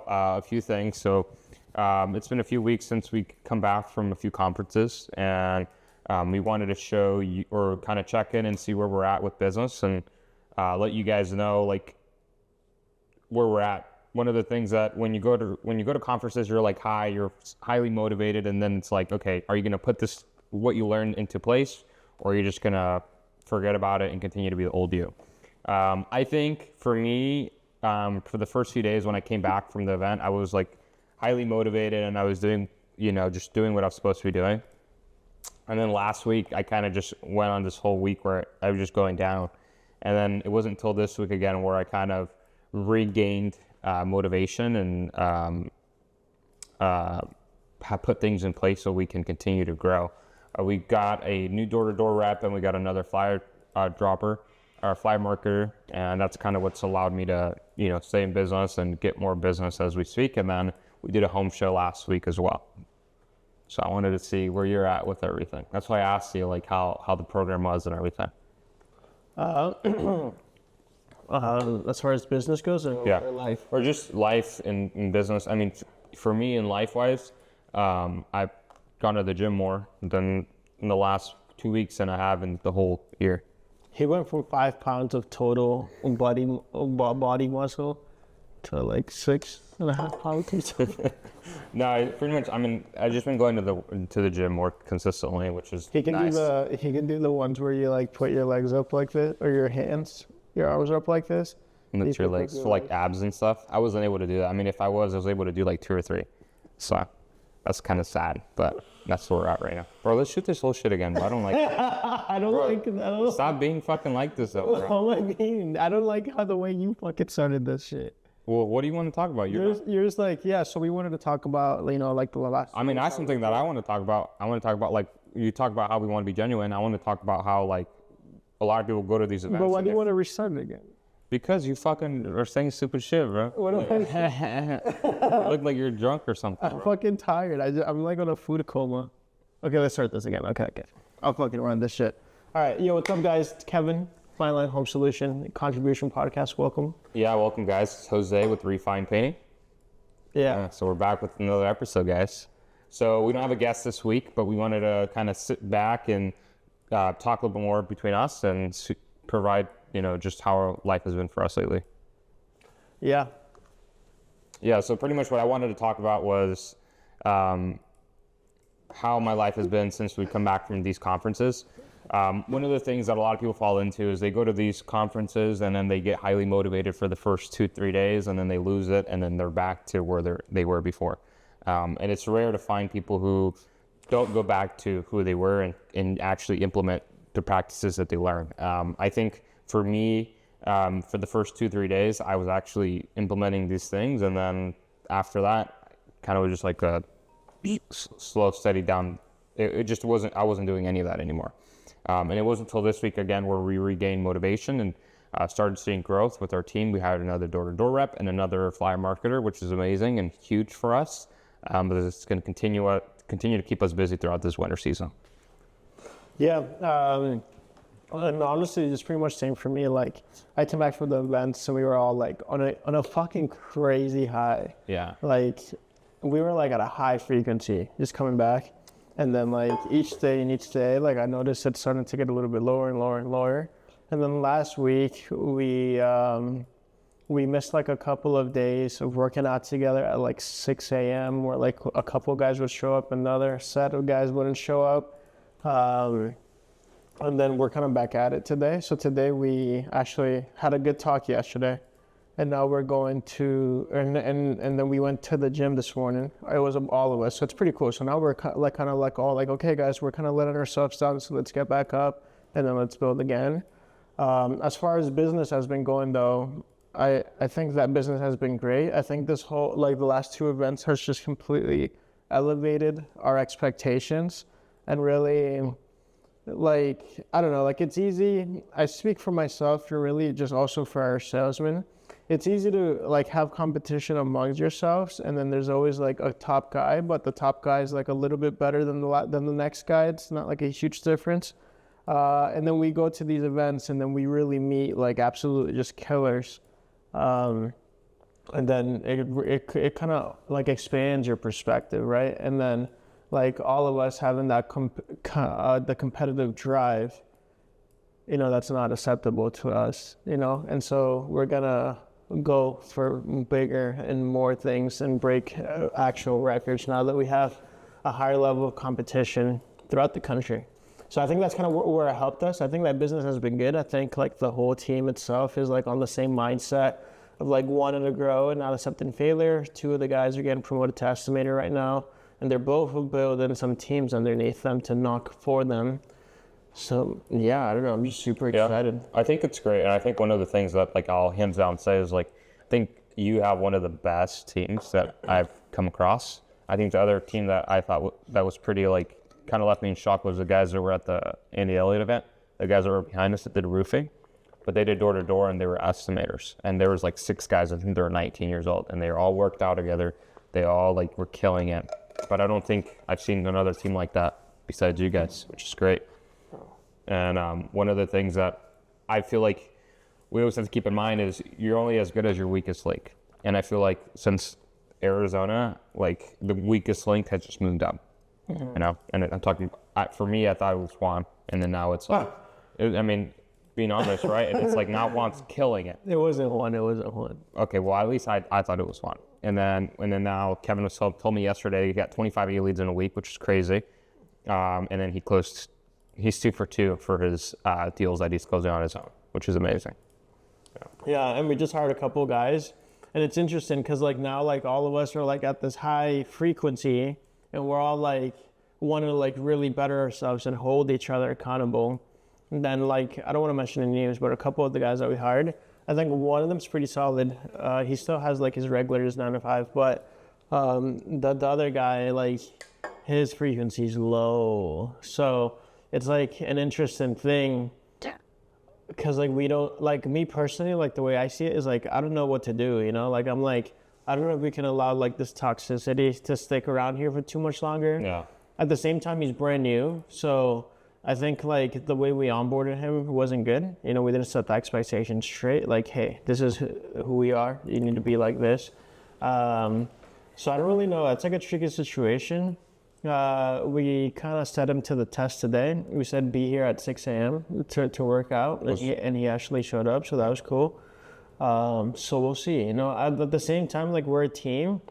a few things. So it's been a few weeks since we come back from a few conferences, and we wanted to show you or kind of check in and see where we're at with business and let you guys know like where we're at. One of the things that when you go to conferences, you're like you're highly motivated, and then it's like, okay, are you going to put what you learned into place, or are you just going to forget about it and continue to be the old you? I think for me, for the first few days when I came back from the event, I was like highly motivated and I was doing, just doing what I was supposed to be doing. And then last week, I kind of just went on this whole week where I was just going down. And then it wasn't until this week again where I kind of regained motivation and have put things in place so we can continue to grow. We got a new door-to-door rep, and we got another flyer dropper, or flyer marketer, and that's kind of what's allowed me to, stay in business and get more business as we speak. And then we did a home show last week as well. So I wanted to see where you're at with everything. That's why I asked you like how the program was and everything. As far as business goes, or life? Or just life and business. I mean, for me in life-wise, I've gone to the gym more than in the last 2 weeks than I have in the whole year. He went from 5 pounds of total body muscle to like 6.5 pounds. No, pretty much. I mean, I've just been going to the gym more consistently, which is nice. He can do the ones where you like put your legs up like this, or your arms up like this. And that's your legs for like abs and stuff. I wasn't able to do that. I mean, if I was able to do like 2 or 3. So that's kind of sad, but that's where we're at right now. Bro, let's shoot this whole shit again, bro. I don't like it. Stop being fucking like this, though, bro. Oh, I don't like how the way you fucking started this shit. Well, what do you want to talk about? You're just like, yeah, so we wanted to talk about, like the last... I mean, that's something that I want to talk about. I want to talk about, like, you talk about how we want to be genuine. I want to talk about how, like, a lot of people go to these events. But why do you want to restart it again? Because you fucking are saying stupid shit, bro. What do You look like you're drunk or something, I'm fucking tired. I'm like on a food coma. Okay, let's start this again. Okay. I'll fucking run this shit. All right, what's up, guys? It's Kevin, Fine Line Home Solution Contribution Podcast. Welcome. Yeah, welcome, guys. It's Jose with Refined Painting. Yeah. So we're back with another episode, guys. So we don't have a guest this week, but we wanted to kind of sit back and talk a little bit more between us and provide, just how life has been for us lately. Yeah. Yeah, so pretty much what I wanted to talk about was how my life has been since we come back from these conferences. One of the things that a lot of people fall into is they go to these conferences and then they get highly motivated for the first 2-3 days, and then they lose it, and then they're back to where they were before. And it's rare to find people who don't go back to who they were and actually implement the practices that they learn. I think for me, for the first 2-3 days, I was actually implementing these things, and then after that, kind of was just like a slow, steady down. It just wasn't. I wasn't doing any of that anymore. And it wasn't until this week again where we regained motivation and started seeing growth with our team. We hired another door-to-door rep and another flyer marketer, which is amazing and huge for us. But it's going to continue to keep us busy throughout this winter season. Yeah. And honestly, it's pretty much the same for me. Like, I came back from the event, so we were all like on a fucking crazy high. Yeah. Like, we were like at a high frequency just coming back. And then like each day, like I noticed it starting to get a little bit lower and lower and lower. And then last week we missed like a couple of days of working out together at like 6 a.m. where like a couple of guys would show up, another set of guys wouldn't show up. And then we're kind of back at it today. So today we actually had a good talk yesterday. And now we're going to, and then we went to the gym this morning. It was all of us, so it's pretty cool. So now we're kind of like all like, okay, guys, we're kind of letting ourselves down, so let's get back up, and then let's build again. As far as business has been going, though, I think that business has been great. I think this whole, like the last 2 events has just completely elevated our expectations, and really, like, I don't know, like it's easy. I speak for myself, and really just also for our salesmen. It's easy to like have competition amongst yourselves, and then there's always like a top guy, but the top guy is like a little bit better than the next guy. It's not like a huge difference. And then we go to these events, and then we really meet like absolutely just killers. And and then it kind of like expands your perspective, right? And then like all of us having that the competitive drive, that's not acceptable to us, and so we're gonna go for bigger and more things and break actual records now that we have a higher level of competition throughout the country. So I think that's kind of where it helped us. I think that business has been good. I think like the whole team itself is like on the same mindset of like wanting to grow and not accepting failure. 2 of the guys are getting promoted to estimator right now, and they're both building some teams underneath them to knock for them. So yeah, I don't know. I'm just super excited. I think it's great, and I think one of the things that like I'll hands down say is like I think you have one of the best teams that I've come across. I think the other team that I thought that was pretty like kind of left me in shock was the guys that were at the Andy Elliott event. The guys that were behind us that did roofing, but they did door to door and they were estimators. And there was like 6 guys. I think they were 19 years old, and they were all worked out together. They all like were killing it. But I don't think I've seen another team like that besides you guys, which is great. And one of the things that I feel like we always have to keep in mind is you're only as good as your weakest link. And I feel like since Arizona, like the weakest link has just moved up. And I'm talking, for me, I thought it was Juan, and then now it's like, being honest, right? And it's like now Juan's killing it. It wasn't Juan. Okay, well, at least I thought it was Juan. And then now Kevin was told me yesterday he got 25 leads in a week, which is crazy. And then he's 2 for 2 for his deals that he's closing on his own, which is amazing. Yeah, and we just hired a couple of guys, and it's interesting because like now like all of us are like at this high frequency, and we're all like wanting to like really better ourselves and hold each other accountable. And then like I don't want to mention any names, but a couple of the guys that we hired, I think one of them's pretty solid. He still has like his regulars 9 to 5, but the other guy, like his frequency's low. So it's like an interesting thing. Because like we don't, like me personally, like the way I see it is like I don't know what to do, like I'm like I don't know if we can allow like this toxicity to stick around here for too much longer. Yeah. At the same time, he's brand new, so I think like the way we onboarded him wasn't good. We didn't set the expectations straight. Like, hey, this is who we are. You need to be like this. So I don't really know. It's like a tricky situation. We kind of set him to the test today. We said be here at 6 a.m. to work out, and he actually showed up, so that was cool. So we'll see. At the same time, like we're a team.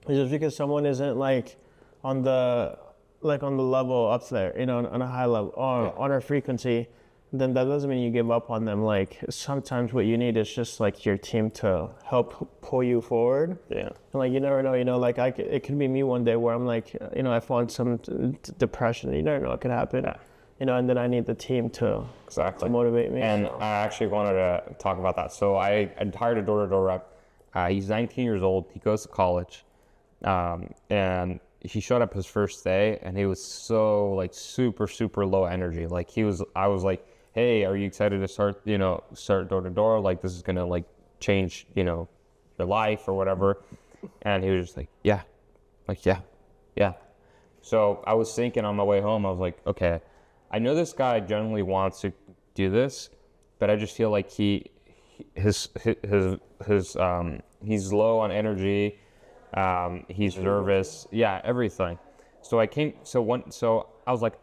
Just because someone isn't like on the level up there, on a high level, on our frequency, then that doesn't mean you give up on them. Like sometimes what you need is just like your team to help pull you forward. Yeah. And like you never know, like it could be me one day where I'm like, I fall into some depression. You never know what could happen. Yeah. And then I need the team to motivate me. And I actually wanted to talk about that. So I hired a door-to-door rep. He's 19 years old. He goes to college. And he showed up his first day, and he was so like super, super low energy. Like I was like, hey, are you excited to start door-to-door? Like this is going to like change, your life or whatever. And he was just like, yeah. Like, yeah. So I was thinking on my way home, I was like, okay, I know this guy generally wants to do this, but I just feel like he's low on energy. He's nervous. Yeah, everything. So I was like,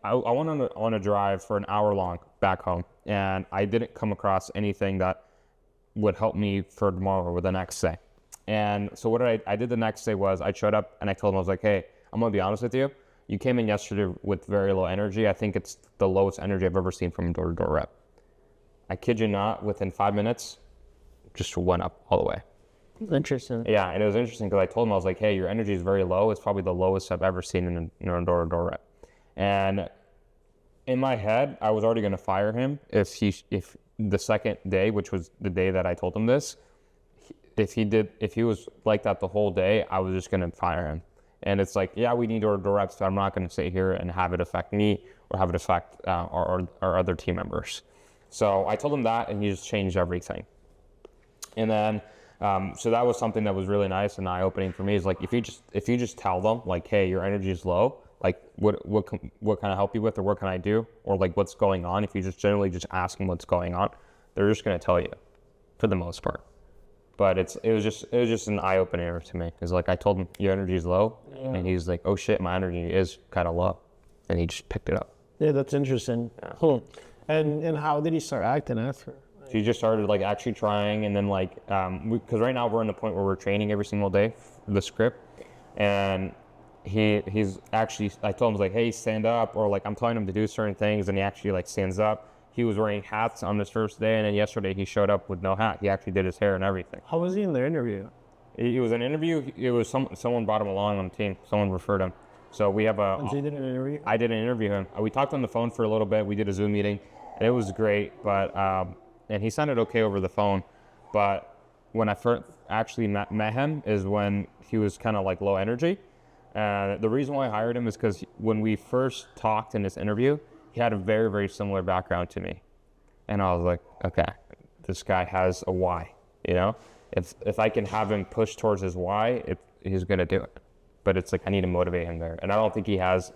I went on a drive for an hour long back home, and I didn't come across anything that would help me for tomorrow or the next day. And so what I did the next day was I showed up and I told him, I was like, hey, I'm going to be honest with you. You came in yesterday with very low energy. I think it's the lowest energy I've ever seen from a door-to-door rep. I kid you not, within 5 minutes, just went up all the way. Interesting. Yeah, and it was interesting because I told him, I was like, hey, your energy is very low. It's probably the lowest I've ever seen in a door-to-door rep. And in my head, I was already going to fire him if the second day, which was the day that I told him this, if he was like that the whole day, I was just going to fire him. And it's like, yeah, we need door-to-door reps, but I'm not going to sit here and have it affect me or have it affect our other team members. So I told him that, and he just changed everything. And then, so that was something that was really nice and eye-opening for me. Is like if you just tell them like, hey, your energy is low, like what can I help you with, or what can I do, or like what's going on. If you just generally just ask them what's going on, they're just going to tell you, for the most part. But it was just an eye opener to me. It's like I told him your energy is low, and he's like, oh shit, my energy is kind of low, and he just picked it up. Yeah, that's interesting. Yeah. And how did he start acting after? He just started like actually trying, and then like because right now we're in the point where we're training every single day for the script, and he's actually, I told him like, hey, stand up, or like I'm telling him to do certain things, and he actually like stands up. He was wearing hats on this first day, and then yesterday he showed up with no hat. He actually did his hair and everything. How was he in the interview? It was an interview. It was someone brought him along on the team. Someone referred him. So we have a. And so you did an interview? I did an interview him. We talked on the phone for a little bit. We did a Zoom meeting, and it was great. But and he sounded okay over the phone. But when I first actually met him is when he was kind of like low energy. The reason why I hired him is because when we first talked in this interview, he had a very, very similar background to me. And I was like, okay, this guy has a why, you know? If I can have him push towards his why, he's going to do it. But it's like, I need to motivate him there. And I don't think he has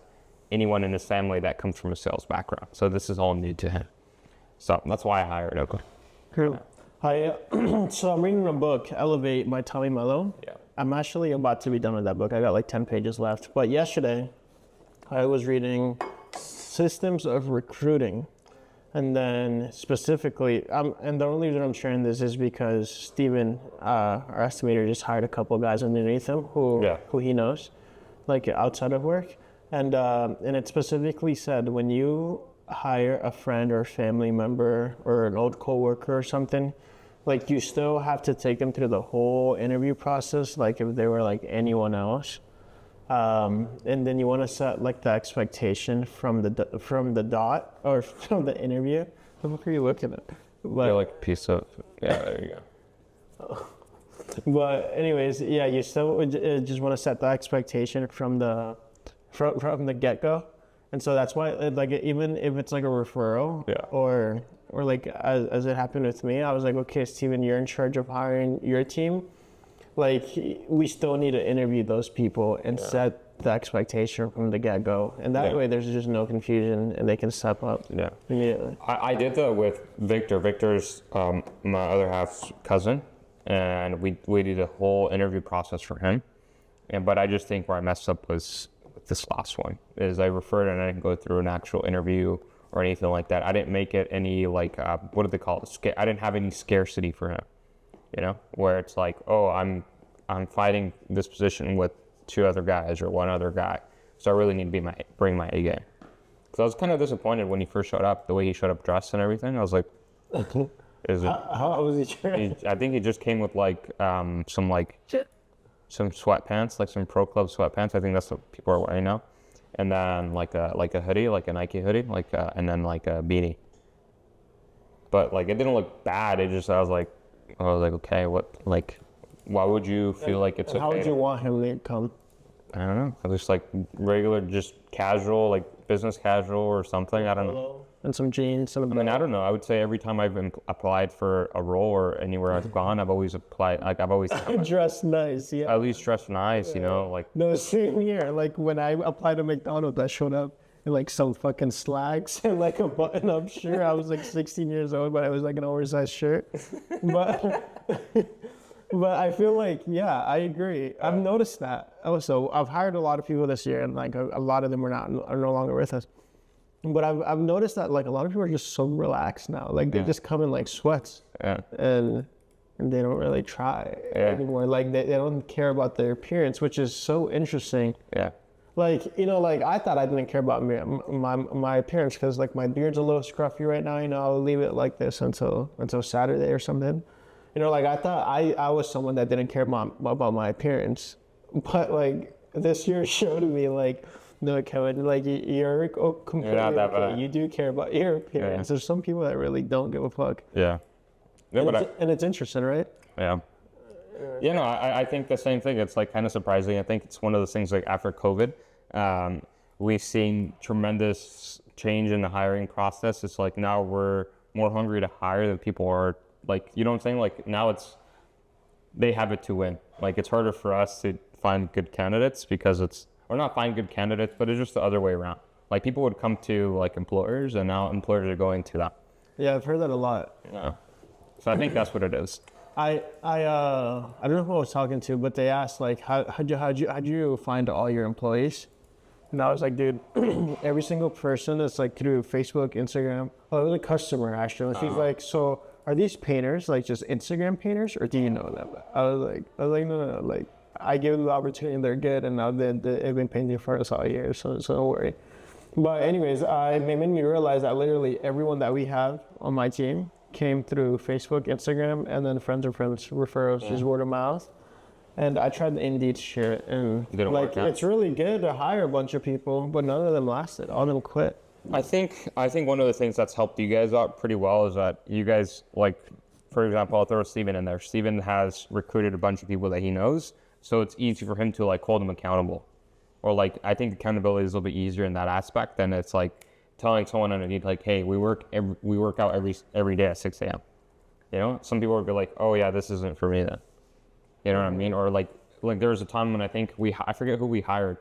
anyone in his family that comes from a sales background. So this is all new to him. So that's why I hired him. Cool. So I'm reading a book, Elevate by Tommy Mello. Yeah. I'm actually about to be done with that book. I got like 10 pages left. But yesterday, I was reading Systems of Recruiting. And then specifically, and the only reason I'm sharing this is because Steven, our estimator, just hired a couple of guys underneath him who he knows, like outside of work. And it specifically said when you hire a friend or a family member or an old coworker or something, like you still have to take them through the whole interview process, like if they were like anyone else. And then you want to set like the expectation from the dot or from the interview. What are you looking at? But, like a piece of, there you go. But anyways, yeah, you still just want to set the expectation from the get-go. And so that's why, like, even if it's like a referral, or like as it happened with me, I was like, okay, Steven, you're in charge of hiring your team. Like, we still need to interview those people and set the expectation from the get-go. And that way there's just no confusion and they can step up immediately. I did that with Victor. Victor's my other half's cousin. And we did a whole interview process for him. But I just think where I messed up was with this last one. Is I referred and I didn't go through an actual interview or anything like that. I didn't make it any like, what do they call it? I didn't have any scarcity for him. You know, where it's like, oh, I'm fighting this position with two other guys or one other guy, so I really need to bring my A game. Because I was kind of disappointed when he first showed up, the way he showed up dressed and everything. I was like, how was he dressed? I think he just came with like some sweatpants, like some Pro Club sweatpants. I think that's what people are wearing now, and then like a hoodie, like a Nike hoodie, and then like a beanie. But like it didn't look bad. I was like, okay, why would you feel like it's okay? How would you want him to come? I don't know. Just like regular, just casual, like business casual or something. I don't know. And some jeans. I mean, I don't know. I would say every time I've applied for a role or anywhere I've gone, I've always applied. Like I've always dressed nice. Yeah. At least dressed nice, you know, like. No, same here. Like when I applied to McDonald's, I showed up in like some fucking slacks and like a button-up shirt. I was like 16 years old, but I was like an oversized shirt. But I feel like, yeah, I agree. I've noticed that. Also, I've hired a lot of people this year, and like a lot of them are no longer with us. But I've noticed that like a lot of people are just so relaxed now. Like they just come in like sweats, and they don't really try anymore. Like they don't care about their appearance, which is so interesting. Yeah. Like, you know, like I thought I didn't care about my appearance because like my beard's a little scruffy right now. You know, I'll leave it like this until Saturday or something. You know, like I thought I was someone that didn't care about my appearance, but like this year showed me like, no, Kevin, like you're completely not that bad. You do care about your appearance. There's some people that really don't give a fuck. Yeah. And it's interesting, right? Yeah. You know, I think the same thing. It's like kind of surprising. I think it's one of those things like after COVID, we've seen tremendous change in the hiring process. It's like now we're more hungry to hire than people are. Like, you know what I'm saying? Like now they have it to win. Like it's harder for us to find good candidates or not find good candidates, but it's just the other way around. Like people would come to like employers and now employers are going to them. Yeah, I've heard that a lot. Yeah. So I think that's what it is. I don't know who I was talking to, but they asked like, how'd you find all your employees? And I was like, dude, every single person is like through Facebook, Instagram. Oh, it was a customer actually. She's like, so are these painters like just Instagram painters, or do you know them? I was like, no, like I give them the opportunity, and they're good, and now they've been painting for us all year, so don't worry. But anyways, it made me realize that literally everyone that we have on my team came through Facebook, Instagram, and then friends of friends referrals, just word of mouth. And I tried the Indeed to share it, and Didn't like work out. it's really good to hire a bunch of people, but none of them lasted. All of them quit. I think one of the things that's helped you guys out pretty well is that you guys, like, for example, I'll throw Steven in there. Steven has recruited a bunch of people that he knows, so it's easy for him to like hold them accountable. Or like, I think accountability is a little bit easier in that aspect than it's like telling someone underneath like, hey, we work out every day at 6 a.m. You know, some people would be like, oh yeah, this isn't for me then. You know what I mean? Or like there was a time when I think I forget who we hired,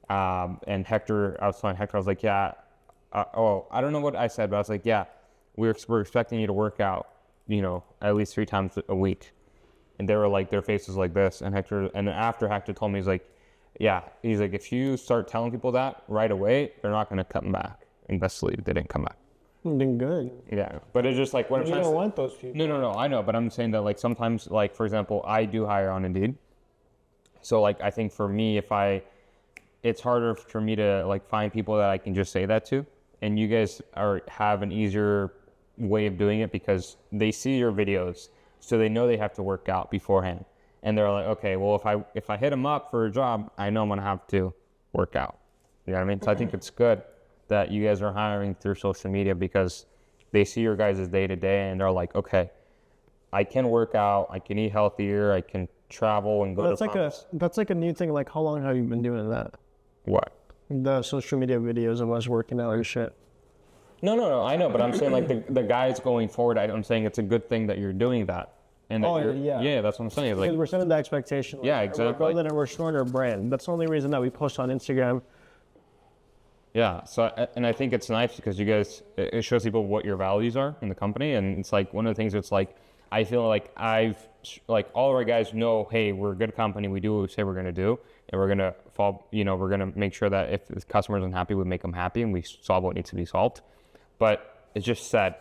and Hector, I was telling Hector, I was like, yeah, I don't know what I said, but I was like, yeah, we're expecting you to work out, you know, at least 3 times a week. And they were like, their faces like this. And after Hector told me, he's like, yeah, he's like, if you start telling people that right away, they're not going to come back. And best believe they didn't come back. Then good. Yeah, but it's just like what I'm You trying don't to want those people. No, I know, but I'm saying that like sometimes, like for example, I do hire on Indeed. So like I think for me, it's harder for me to like find people that I can just say that to, and you guys have an easier way of doing it because they see your videos, so they know they have to work out beforehand, and they're like, okay, well if I hit them up for a job, I know I'm gonna have to work out. You know what I mean? So I think it's good that you guys are hiring through social media because they see your guys' day to day and they're like, okay, I can work out, I can eat healthier, I can travel and go That's like a new thing. Like, how long have you been doing that? What? The social media videos of us working out or shit. No, I know, but I'm saying like the guys going forward, I'm saying it's a good thing that you're doing that. And that yeah, that's what I'm saying. Like, Because we're setting the expectation. Like, Yeah, exactly. We're building and we're showing our brand. That's the only reason that we post on Instagram. yeah, so and I think it's nice because you guys, it shows people what your values are in the company, and it's like one of the things that's like, I feel like all of our guys know, hey, we're a good company, we do what we say we're gonna do, and we're gonna we're gonna make sure that if the customer's unhappy, we make them happy, and we solve what needs to be solved. But it's just sad.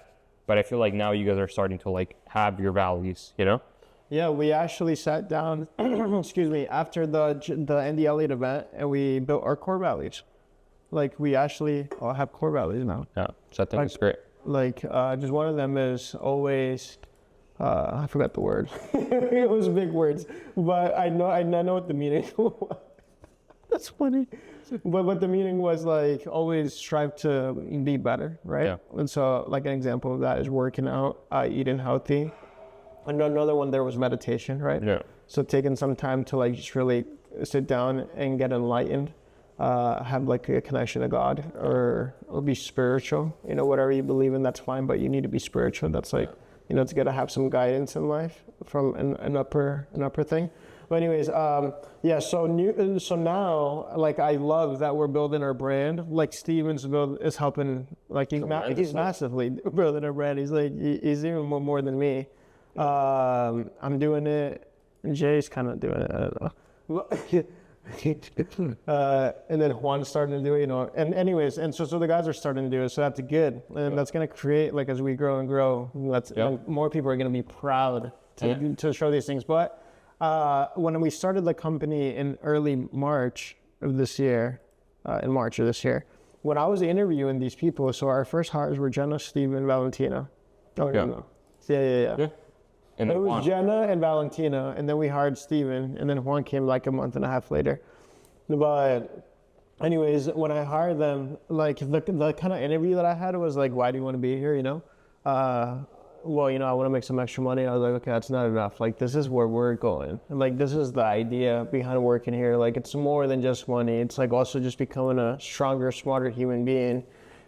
But I feel like now you guys are starting to like have your values, you know? Yeah, we actually sat down, excuse me, after the Andy Elliott event, and we built our core values. Like, we actually all have core values now. Yeah, so I think it's great. Like, just one of them is always, I forgot the word. It was big words, but I know what the meaning was. That's funny. But what the meaning was, like, always strive to be better, right? Yeah. And so, like, an example of that is working out, eating healthy. And another one there was meditation, right? Yeah. So taking some time to, like, just really sit down and get enlightened. Have like a connection to God, or be spiritual, you know, whatever you believe in, that's fine, but you need to be spiritual. That's like, you know, it's good to have some guidance in life from an upper thing. But anyways, yeah, so now, like, I love that we're building our brand. Like, Steven's is helping, like, he's massively building our brand. He's like, he's even more than me. I'm doing it. Jay's kind of doing it, I don't know. And then Juan's starting to do it, you know, and anyways, and so the guys are starting to do it, so that's good, and that's going to create, like, as we grow and grow, more people are going to be proud to show these things. But when we started the company in early March of this year, when I was interviewing these people, so our first hires were Jenna, Steven, Valentina. Oh, Yeah. no. Yeah. And It then was Juan. Jenna and Valentina, and then we hired Steven, and then Juan came like a month and a half later. But anyways, when I hired them, like, the kind of interview that I had was like, why do you want to be here, you know? Well, you know, I want to make some extra money. I was like, okay, that's not enough. Like, this is where we're going. And, like, this is the idea behind working here. Like, it's more than just money. It's like also just becoming a stronger, smarter human being.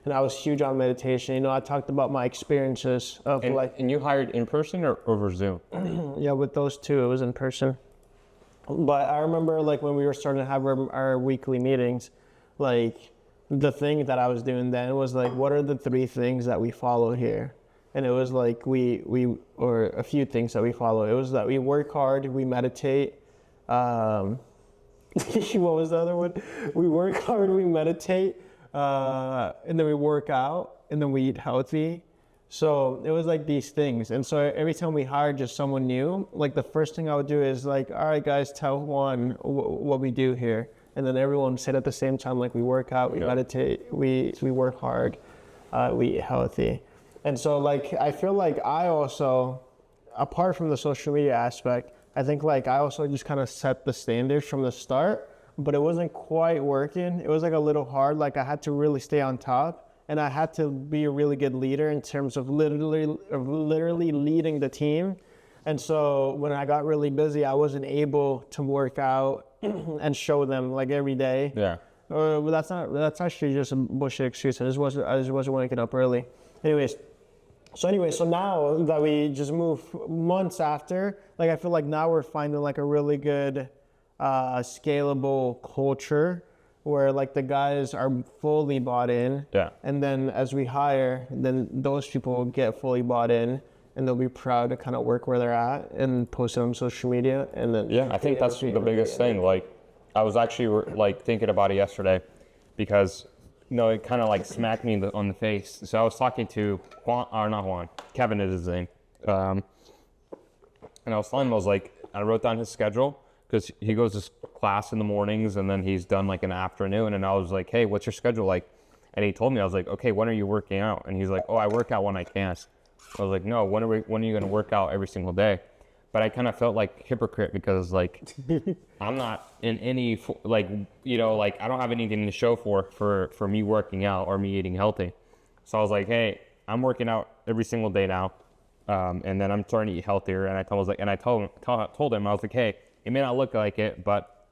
And I was huge on meditation. You know, I talked about my experiences of And you hired in person or over Zoom? Yeah, with those two, it was in person. But I remember, like, when we were starting to have our weekly meetings, like, the thing that I was doing then was like, what are the 3 things that we follow here? and it was like or a few things that we follow. It was that we work hard, we meditate. What was the other one? We work hard, we meditate, and then we work out, and then we eat healthy. So it was like these things. And so every time we hired just someone new, like the first thing I would do is like, all right, guys, tell Juan what we do here. And then everyone said at the same time, like we work out, we meditate, we work hard, we eat healthy. And so like, I feel like I also, apart from the social media aspect, I think like I also just kind of set the standards from the start, but it wasn't quite working. It was like a little hard. Like I had to really stay on top, and I had to be a really good leader in terms of literally leading the team. And so when I got really busy, I wasn't able to work out and show them like every day. Yeah. But that's actually just a bullshit excuse. I just wasn't waking up early. So now that we just moved months after, like I feel like now we're finding like a really good scalable culture where like the guys are fully bought in. Yeah. And then as we hire, then those people get fully bought in, and they'll be proud to kind of work where they're at and post it on social media. And then Yeah, I think that's the biggest thing. Like, I was actually like thinking about it yesterday because, it kind of like smacked me on the face. So I was talking to Kevin is his name. And I was telling him, I wrote down his schedule because he goes to class in the mornings and then he's done like an afternoon. And I was like, hey, what's your schedule like? And he told me, I was like, okay, when are you working out? And he's like, oh, I work out when I can. I was like, no, when are you going to work out every single day? But I kind of felt like a hypocrite because like I'm not in any I don't have anything to show for me working out or me eating healthy. So I was like, hey, I'm working out every single day now, and then I'm starting to eat healthier. And I told him I was like, hey, it may not look like it, but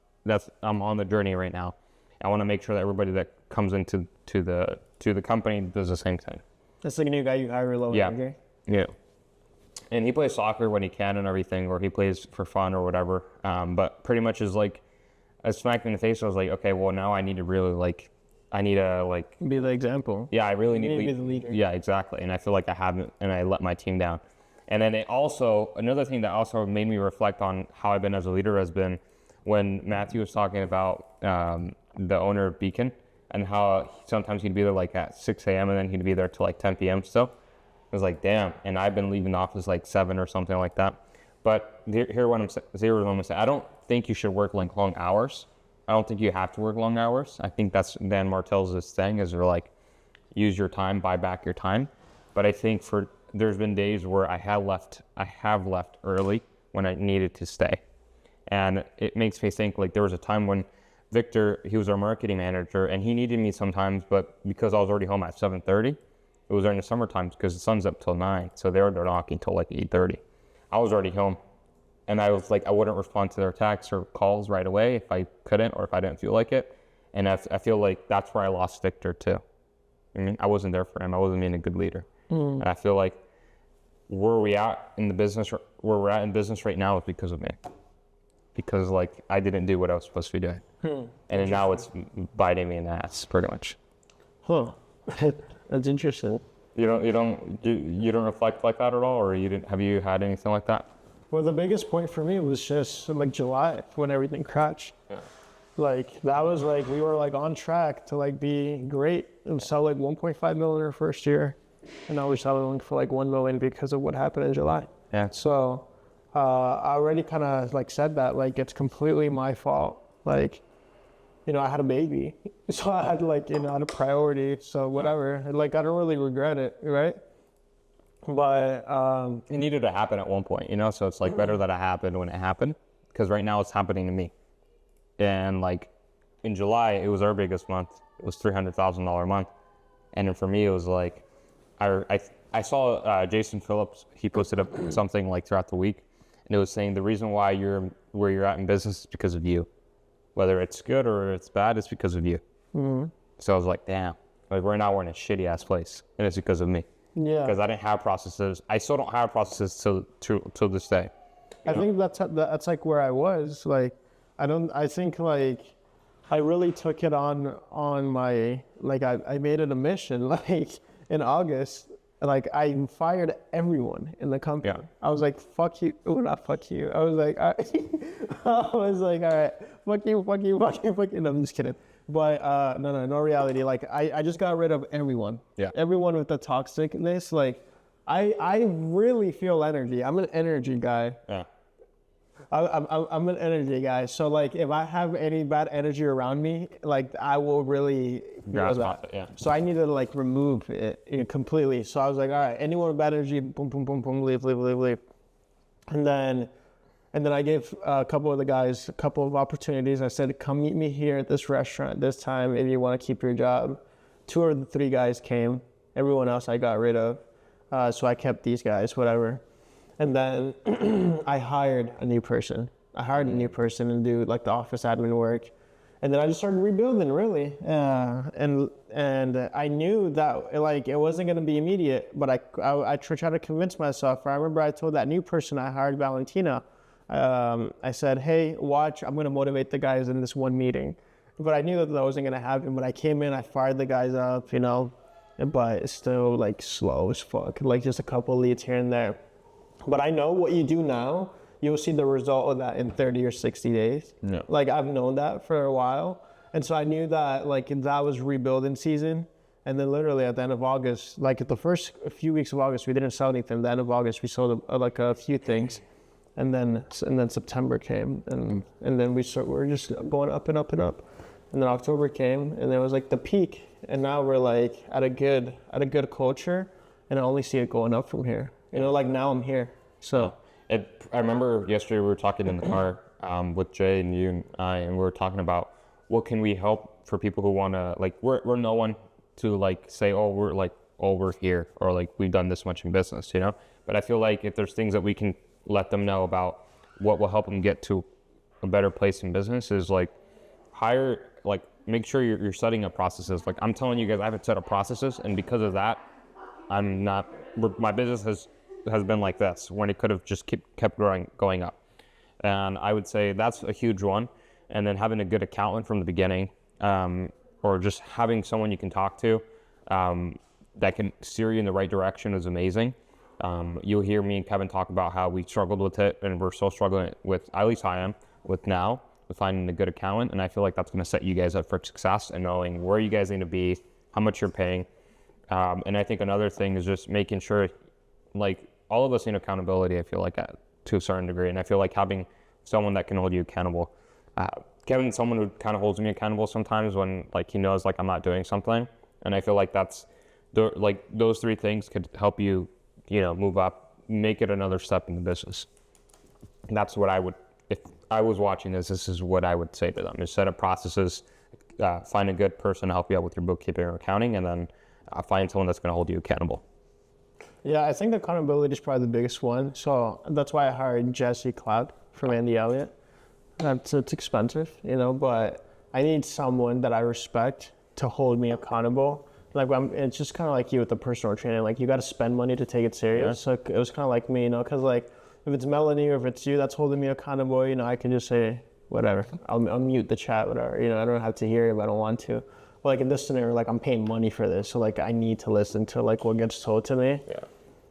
I'm on the journey right now. I want to make sure that everybody that comes into the company does the same thing. That's like a new guy you hire low energy. Yeah. And he plays soccer when he can and everything, or he plays for fun or whatever. But pretty much is like, I smacked me in the face. I was like, okay, well now I need to really be the example. Yeah, I really need to be the leader. Yeah, exactly. And I feel like I haven't, and I let my team down. And then another thing that also made me reflect on how I've been as a leader has been when Matthew was talking about the owner of Beacon and how sometimes he'd be there like at 6 a.m. and then he'd be there till like 10 p.m. still. I was like, damn. And I've been leaving the office like 7 or something like that. But here's what I'm saying. I don't think you should work like long hours. I don't think you have to work long hours. I think that's Dan Martell's thing is they're like, use your time, buy back your time. But I think there's been days where I have left early when I needed to stay. And it makes me think like there was a time when Victor, he was our marketing manager and he needed me sometimes, but because I was already home at 7:30, it was during the summertime because the sun's up till 9. So they're knocking till like 8:30. I was already home. And I was like, I wouldn't respond to their texts or calls right away if I couldn't or if I didn't feel like it. And I feel like that's where I lost Victor too. I wasn't there for him. I wasn't being a good leader. And I feel like where we're at in business right now is because of me. Because like I didn't do what I was supposed to be doing. And then now it's biting me in the ass pretty much. Huh. That's interesting. You don't reflect like that at all, or have you had anything like that? Well, the biggest point for me was just like July when everything crashed. Yeah. Like that was like we were like on track to like be great and sell like 1.5 million our first year, and now we're selling for like 1 million because of what happened in July. Yeah. So I already kind of like said that like it's completely my fault. Like, I had a baby, so I had like, I had a priority, so whatever. Like, I don't really regret it, right? But it needed to happen at one point, so it's like better that it happened when it happened, because right now it's happening to me. And like in July, it was our biggest month. It was $300,000 a month. And then for me, it was like, I saw Jason Phillips, he posted up something like throughout the week, and it was saying the reason why you're where you're at in business is because of you. Whether it's good or it's bad, it's because of you. Mm-hmm. So I was like, damn, like right now we're in a shitty ass place, and it's because of me. Yeah. Because I didn't have processes. I still don't have processes till this day. I think that's like where I was. Like, I think like I really took it on my, like I made it a mission like in August Like I fired everyone in the company. Yeah. I was like, fuck you. Oh, not fuck you. I was like, I was like, all right, fuck you, fuck you, fuck you, fuck you. No, I'm just kidding. But no reality. Like I just got rid of everyone. Yeah. Everyone with the toxicness. Like I really feel energy. I'm an energy guy. Yeah. I'm an energy guy. So like if I have any bad energy around me, like I will really feel that. Yeah. So I needed to like remove it completely. So I was like, all right, anyone with bad energy, boom, boom, boom, boom, leave. And then I gave a couple of the guys a couple of opportunities. I said, come meet me here at this restaurant this time if you want to keep your job. 2 or 3 guys came. Everyone else I got rid of. So I kept these guys, whatever. And then I hired a new person. To do like the office admin work. And then I just started rebuilding really. And I knew that like it wasn't going to be immediate, but I tried to convince myself. I remember I told that new person I hired, Valentina, I said, hey, watch, I'm going to motivate the guys in this one meeting. But I knew that wasn't going to happen. But I came in, I fired the guys up, you know, but it's still like slow as fuck. Like just a couple leads here and there. But I know what you do now, you'll see the result of that in 30 or 60 days. Yeah. Like I've known that for a while. And so I knew that like that was rebuilding season. And then literally at the end of August, like at the first few weeks of August, we didn't sell anything. At the end of August, we sold like a few things. And then September came and then we're just going up and up and up. And then October came and it was like the peak. And now we're like at a good culture, and I only see it going up from here. You know, like now I'm here. So I remember yesterday we were talking in the car with Jay and you and I, and we were talking about what can we help for people who want to, like, we're no one to like say, we're here, or like we've done this much in business, you know? But I feel like if there's things that we can let them know about what will help them get to a better place in business is like make sure you're setting up processes. Like I'm telling you guys, I haven't set up processes, and because of that, my business has been like this when it could have just kept going up. And I would say that's a huge one. And then having a good accountant from the beginning, or just having someone you can talk to that can steer you in the right direction is amazing. You'll hear me and Kevin talk about how we struggled with it, and we're still struggling with, at least I am, with finding a good accountant. And I feel like that's going to set you guys up for success and knowing where you guys need to be, how much you're paying. And I think another thing is just making sure, like, all of us need accountability, I feel like, to a certain degree. And I feel like having someone that can hold you accountable. Kevin's someone who kind of holds me accountable sometimes when, like, he knows, like, I'm not doing something. And I feel like those 3 things could help you, you know, move up, make it another step in the business. And that's what if I was watching this is what I would say to them, is set up processes, find a good person to help you out with your bookkeeping or accounting, and then find someone that's going to hold you accountable. Yeah, I think accountability is probably the biggest one. So that's why I hired Jesse Cloud from Andy Elliott. It's expensive, you know, but I need someone that I respect to hold me accountable. Like it's just kind of like you with the personal training. Like you got to spend money to take it serious. Yeah. So it was kind of like me, you know, because like if it's Melanie or if it's you that's holding me accountable, you know, I can just say whatever. I'll mute the chat, whatever. You know, I don't have to hear it if I don't want to. But like in this scenario, like I'm paying money for this, so like I need to listen to like what gets told to me. Yeah.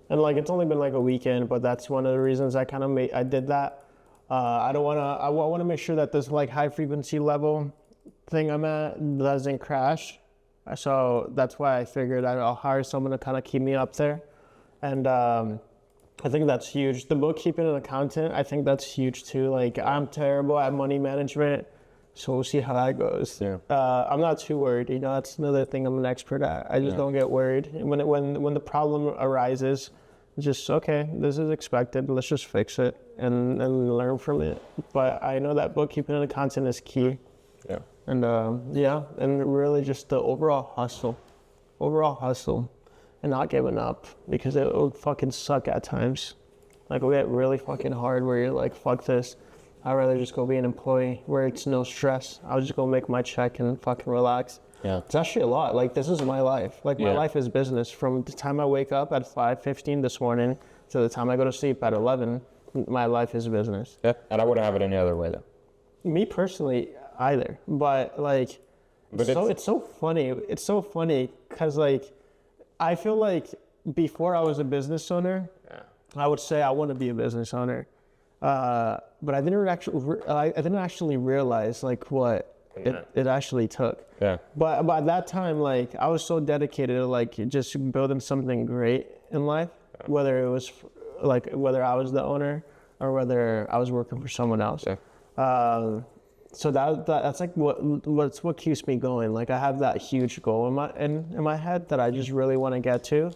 And like it's only been like a weekend, but that's one of the reasons I did that. I want to make sure that this like high frequency level thing I'm at doesn't crash. So that's why I figured I'll hire someone to kind of keep me up there. And I think that's huge. The bookkeeping and accountant, I think that's huge too. Like I'm terrible at money management, so we'll see how that goes. Yeah. I'm not too worried. You know, that's another thing I'm an expert at. I just don't get worried. And when the problem arises, just okay, this is expected. Let's just fix it and learn from it. But I know that bookkeeping and accounting is key. Yeah. And and really just the overall hustle, and not giving up, because it will fucking suck at times. Like it'll get really fucking hard where you're like, fuck this. I'd rather just go be an employee where it's no stress. I'll just go make my check and fucking relax. Yeah. It's actually a lot. Like this is my life. Like my life is business. From the time I wake up at 5:15 this morning to the time I go to sleep at 11, my life is business. Yeah. And I wouldn't have it any other way though. Me personally either. But like, it's so funny. It's so funny because like, I feel like before I was a business owner, I would say I want to be a business owner. But I didn't actually realize like what it actually took. Yeah. But by that time, like I was so dedicated to like just building something great in life, whether it was like whether I was the owner or whether I was working for someone else. Yeah. So that's like what keeps me going. Like I have that huge goal in my head that I just really want to get to,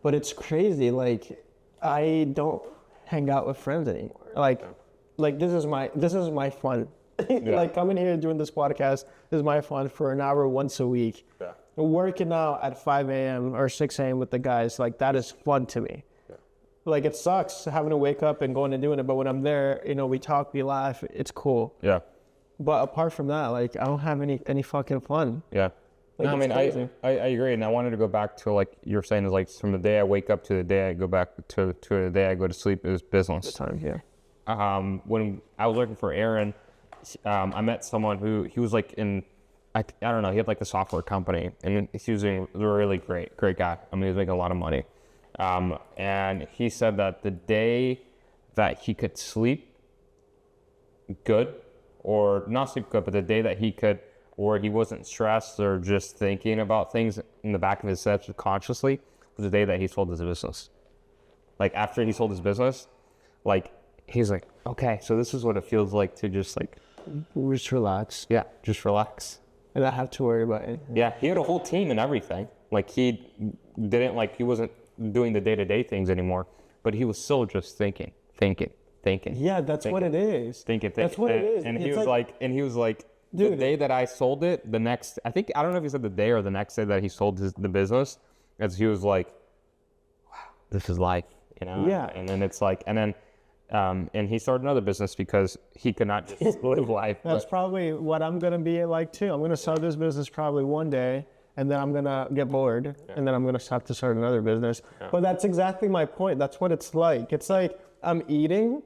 but it's crazy. Like I don't hang out with friends anymore. Like this is my fun. Like coming here and doing this podcast is my fun for an hour once a week. Yeah. Working out at 5 a.m. or 6 a.m. with the guys, like that is fun to me. Yeah. Like it sucks having to wake up and going and doing it, but when I'm there, we talk, we laugh, it's cool. Yeah. But apart from that, like I don't have any fucking fun. Yeah. Like, no, I mean, I agree, and I wanted to go back to like you're saying is like from the day I wake up to the day I go back to the day I go to sleep is business. Time, yeah. When I was working for Aaron, I met someone who he was like I don't know, he had like a software company, and he was a really great guy. I mean, he was making a lot of money, and he said that the day that he could sleep good, or not sleep good, but the day that he could, or he wasn't stressed or just thinking about things in the back of his head subconsciously, was the day that he sold his business. Like after he sold his business, like he's like, okay, so this is what it feels like to just like relax. Yeah, just relax. And not have to worry about it. Yeah, he had a whole team and everything. Like he wasn't doing the day-to-day things anymore, but he was still just thinking. Yeah, that's what it is. That's what it is. And he was like, dude, the day that I sold it, I don't know if he said the day or the next day that he sold the business, as he was like, wow, this is life, Yeah. And then it's like, and he started another business because he could not just live life. That's probably what I'm going to be like too. I'm going to start this business probably one day, and then I'm going to get bored, and then I'm going to have to start another business. Yeah. But that's exactly my point. That's what it's like. It's like I'm eating,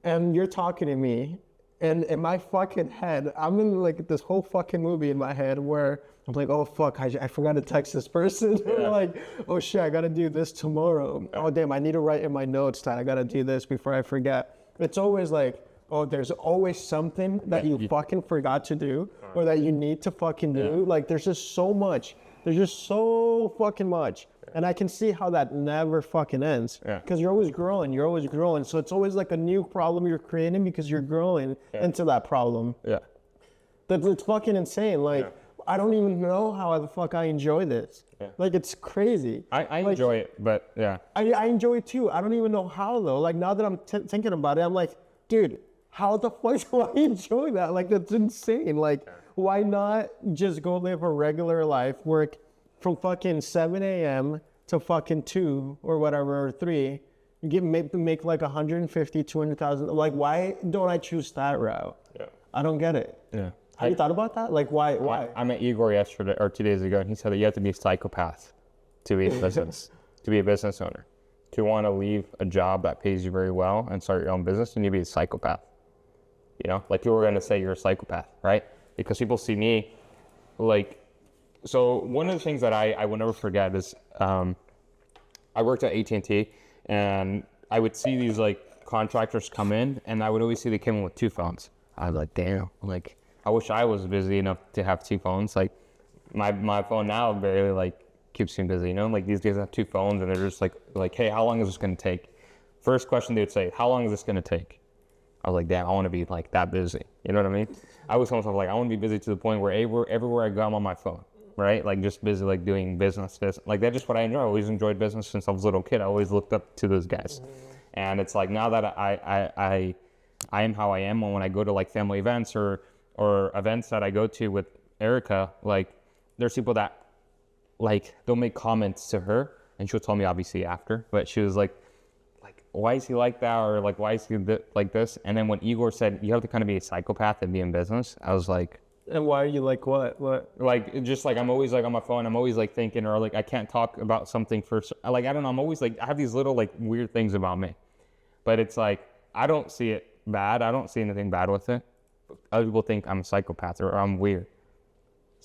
and you're talking to me, and in my fucking head, I'm in like this whole fucking movie in my head where I'm like, oh fuck, I forgot to text this person. Yeah. Like, oh shit, I gotta do this tomorrow. Oh damn, I need to write in my notes that I gotta do this before I forget. It's always like, oh, there's always something that you fucking forgot to do or that you need to fucking do. Like there's just so much. There's just so fucking much. And I can see how that never fucking ends. Because you're always growing. So it's always like a new problem you're creating because you're growing into that problem. Yeah. It's fucking insane. Like, I don't even know how the fuck I enjoy this. Yeah. Like, it's crazy. I enjoy it, but yeah. I enjoy it too. I don't even know how though. Like, now that I'm thinking about it, I'm like, dude, how the fuck do I enjoy that? Like, that's insane. Like, why not just go live a regular life, work from fucking 7 a.m. to fucking 2 or whatever, or 3, make like 150, 200,000. Like, why don't I choose that route? Yeah. I don't get it. Yeah. Have you thought about that? Like, why? I met Igor yesterday or 2 days ago, and he said that you have to be a psychopath to be a business, to be a business owner. To want to leave a job that pays you very well and start your own business, you need to be a psychopath. Like people were going to say you're a psychopath, right? Because people see me like, so one of the things that I will never forget is I worked at AT&T, and I would see these like contractors come in, and I would always see they came in with 2 phones. I was like, damn, like I wish I was busy enough to have 2 phones. Like my phone now barely like keeps me busy, Like these guys have 2 phones, and they're just like, hey, how long is this going to take? First question they would say, how long is this going to take? I was like, damn, I want to be like that busy. You know what I mean? I was almost like, I want to be busy to the point where everywhere I go, I'm on my phone, right? Like just busy, like doing business. Like that's just what I enjoy. I always enjoyed business since I was a little kid. I always looked up to those guys. And it's like now that I am how I am, when I go to like family events or events that I go to with Erica, like there's people that like they'll make comments to her, and she'll tell me obviously after, but she was like, why is he like that? Or like, why is he like this? And then when Igor said, you have to kind of be a psychopath and be in business, I was like... And why are you like, what? Like, just like, I'm always like on my phone, I'm always like thinking, or like, I can't talk about something for, like, I don't know, I'm always like, I have these little like weird things about me. But it's like, I don't see it bad. I don't see anything bad with it. Other people think I'm a psychopath or I'm weird.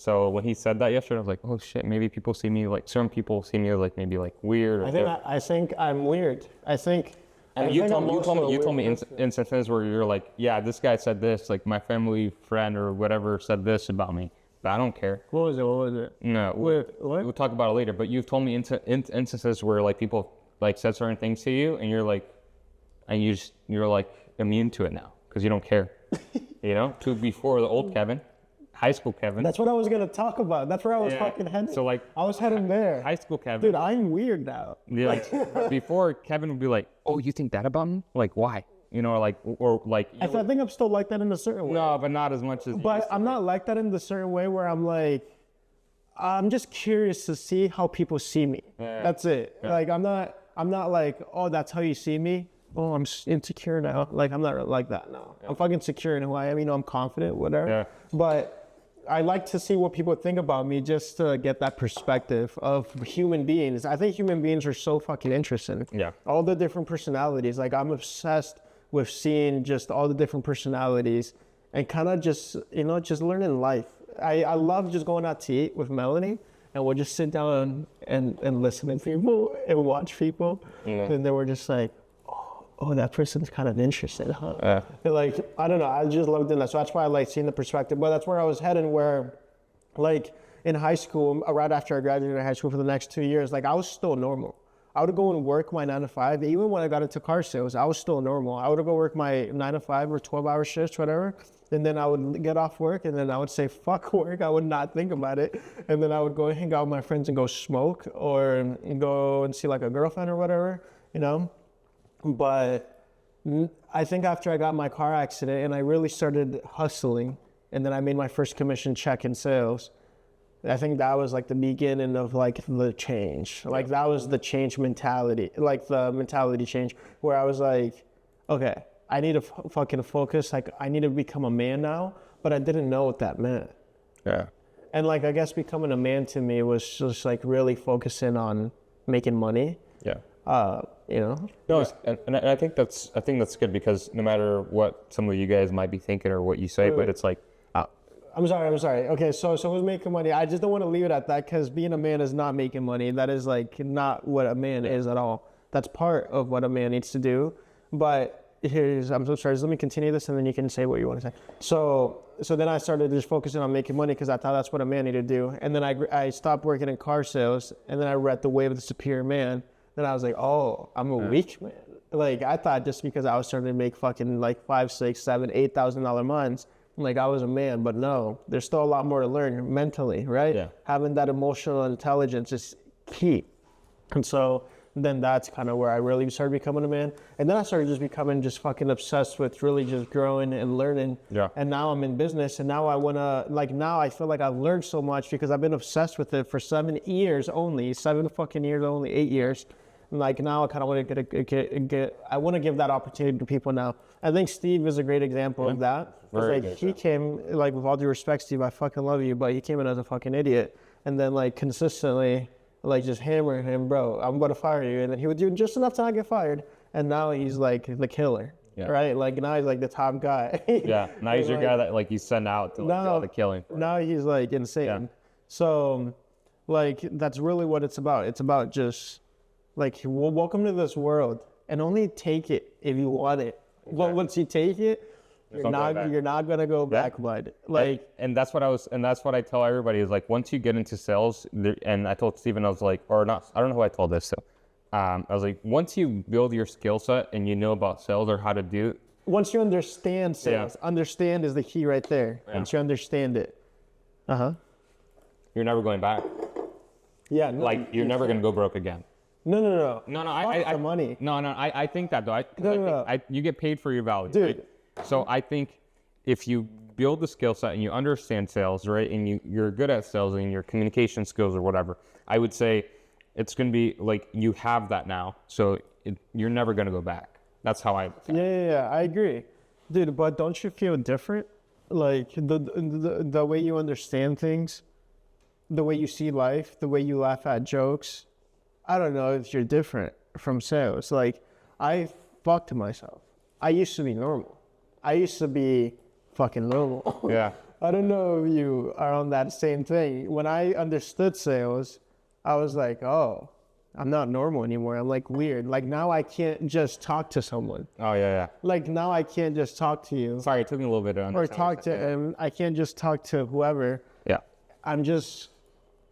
So when he said that yesterday, I was like, oh shit, maybe people see me like, some people see me like maybe like weird. Or I think I'm weird. I think. and you told me instances where you're like, yeah, this guy said this, like my family friend or whatever said this about me, but I don't care. What was it? No, Wait, what? we'll talk about it later. But you've told me instances where like people like said certain things to you, and you're like, and you're like immune to it now because you don't care. You know, to before the old Kevin, high school Kevin. That's what I was gonna talk about. That's where I was fucking heading. So like, I was heading there. high school Kevin. Dude, I'm weird now. Yeah, like before Kevin would be like, oh, you think that about me? Like why? You know, or like. I think I'm still like that in a certain way. No, but not as much as. But I'm not like that in the certain way where I'm like, I'm just curious to see how people see me. Yeah. That's it. Yeah. Like I'm not like, oh, that's how you see me. Oh, I'm insecure now. Like I'm not like that now. I'm fucking secure in who I am. You know, I'm confident, whatever. Yeah. But I like to see what people think about me just to get that perspective of human beings. I think human beings are so fucking interesting. Yeah. All the different personalities. Like I'm obsessed with seeing just all the different personalities and kind of just, you know, just learning life. I love just going out to eat with Melanie and we'll just sit down and listen to people and watch people. Yeah. And then we're just like, oh, that person's kind of interested, huh? Like, I don't know, I just loved in that. So that's why I like seeing the perspective. But that's where I was heading where, like, in high school, right after I graduated high school for the next 2 years, like, I was still normal. I would go and work my 9 to 5. Even when I got into car sales, I was still normal. I would go work my 9 to 5 or 12-hour shifts, whatever. And then I would get off work and then I would say, fuck work. I would not think about it. And then I would go and hang out with my friends and go smoke or go and see like a girlfriend or whatever, you know? But I think after I got my car accident and I really started hustling and then I made my first commission check in sales, I think that was like the beginning of like the change. Like that was the change mentality, like the mentality change where I was like, okay, I need to fucking focus. Like I need to become a man now, but I didn't know what that meant. Yeah. And like, I guess becoming a man to me was just like really focusing on making money. Yeah. You know? No, and I think that's good because no matter what some of you guys might be thinking or what you say, but it's like, I'm sorry. Okay, so who's making money? I just don't want to leave it at that because being a man is not making money. That is like not what a man is at all. That's part of what a man needs to do. But I'm so sorry. Let me continue this and then you can say what you want to say. So then I started just focusing on making money because I thought that's what a man needed to do. And then I stopped working in car sales and then I read The Way of the Superior Man. Then I was like, oh, I'm a weak man. Like I thought just because I was starting to make fucking like $5,000, $6,000, $7,000, $8,000 months, like I was a man. But no, there's still a lot more to learn mentally, right? Yeah. Having that emotional intelligence is key. And so then that's kind of where I really started becoming a man. And then I started just becoming just fucking obsessed with really just growing and learning. Yeah. And now I'm in business and now I want to, like now I feel like I've learned so much because I've been obsessed with it for 7 years only, 7 fucking years only, 8 years. And like now I kind of want to I want to give that opportunity to people now. I think Steve is a great example of that. Like he came, like with all due respect, Steve, I fucking love you, but he came in as a fucking idiot. And then like consistently, like just hammering him, bro, I'm about to fire you. And then he would do just enough time to get fired. And now he's like the killer, right? Like now he's like the top guy. Yeah, now he's your like, guy that like you send out to like, do all the killing. Now he's like insane. Yeah. So like that's really what it's about. It's about just like, well, welcome to this world and only take it if you want it. Exactly. Well, once you take it, you're not gonna go back, bud. Like, and that's what I tell everybody is like once you get into sales, and I told Steven, I was like, or not, I don't know who I told this to. I was like, once you build your skill set and you know about sales or how to do. Once you understand sales, understand is the key right there. Yeah. Once you understand it, you're never going back. Yeah, no, like you're never gonna go broke again. No. I money. I think that though. You get paid for your value, dude. Right? So I think if you build the skill set and you understand sales, right, and you're good at sales and your communication skills or whatever, I would say it's gonna be like you have that now, so you're never gonna go back. That's how I. Yeah, I agree, dude. But don't you feel different? Like the way you understand things, the way you see life, the way you laugh at jokes. I don't know if you're different from sales. Like, I fucked myself. I used to be normal. I used to be fucking normal. Yeah. I don't know if you are on that same thing. When I understood sales, I was like, oh, I'm not normal anymore. I'm like weird. Like now I can't just talk to someone. Oh yeah. Like now I can't just talk to you Sorry, it took me a little bit to or understand. talk to him. I can't just talk to whoever. Yeah. I'm just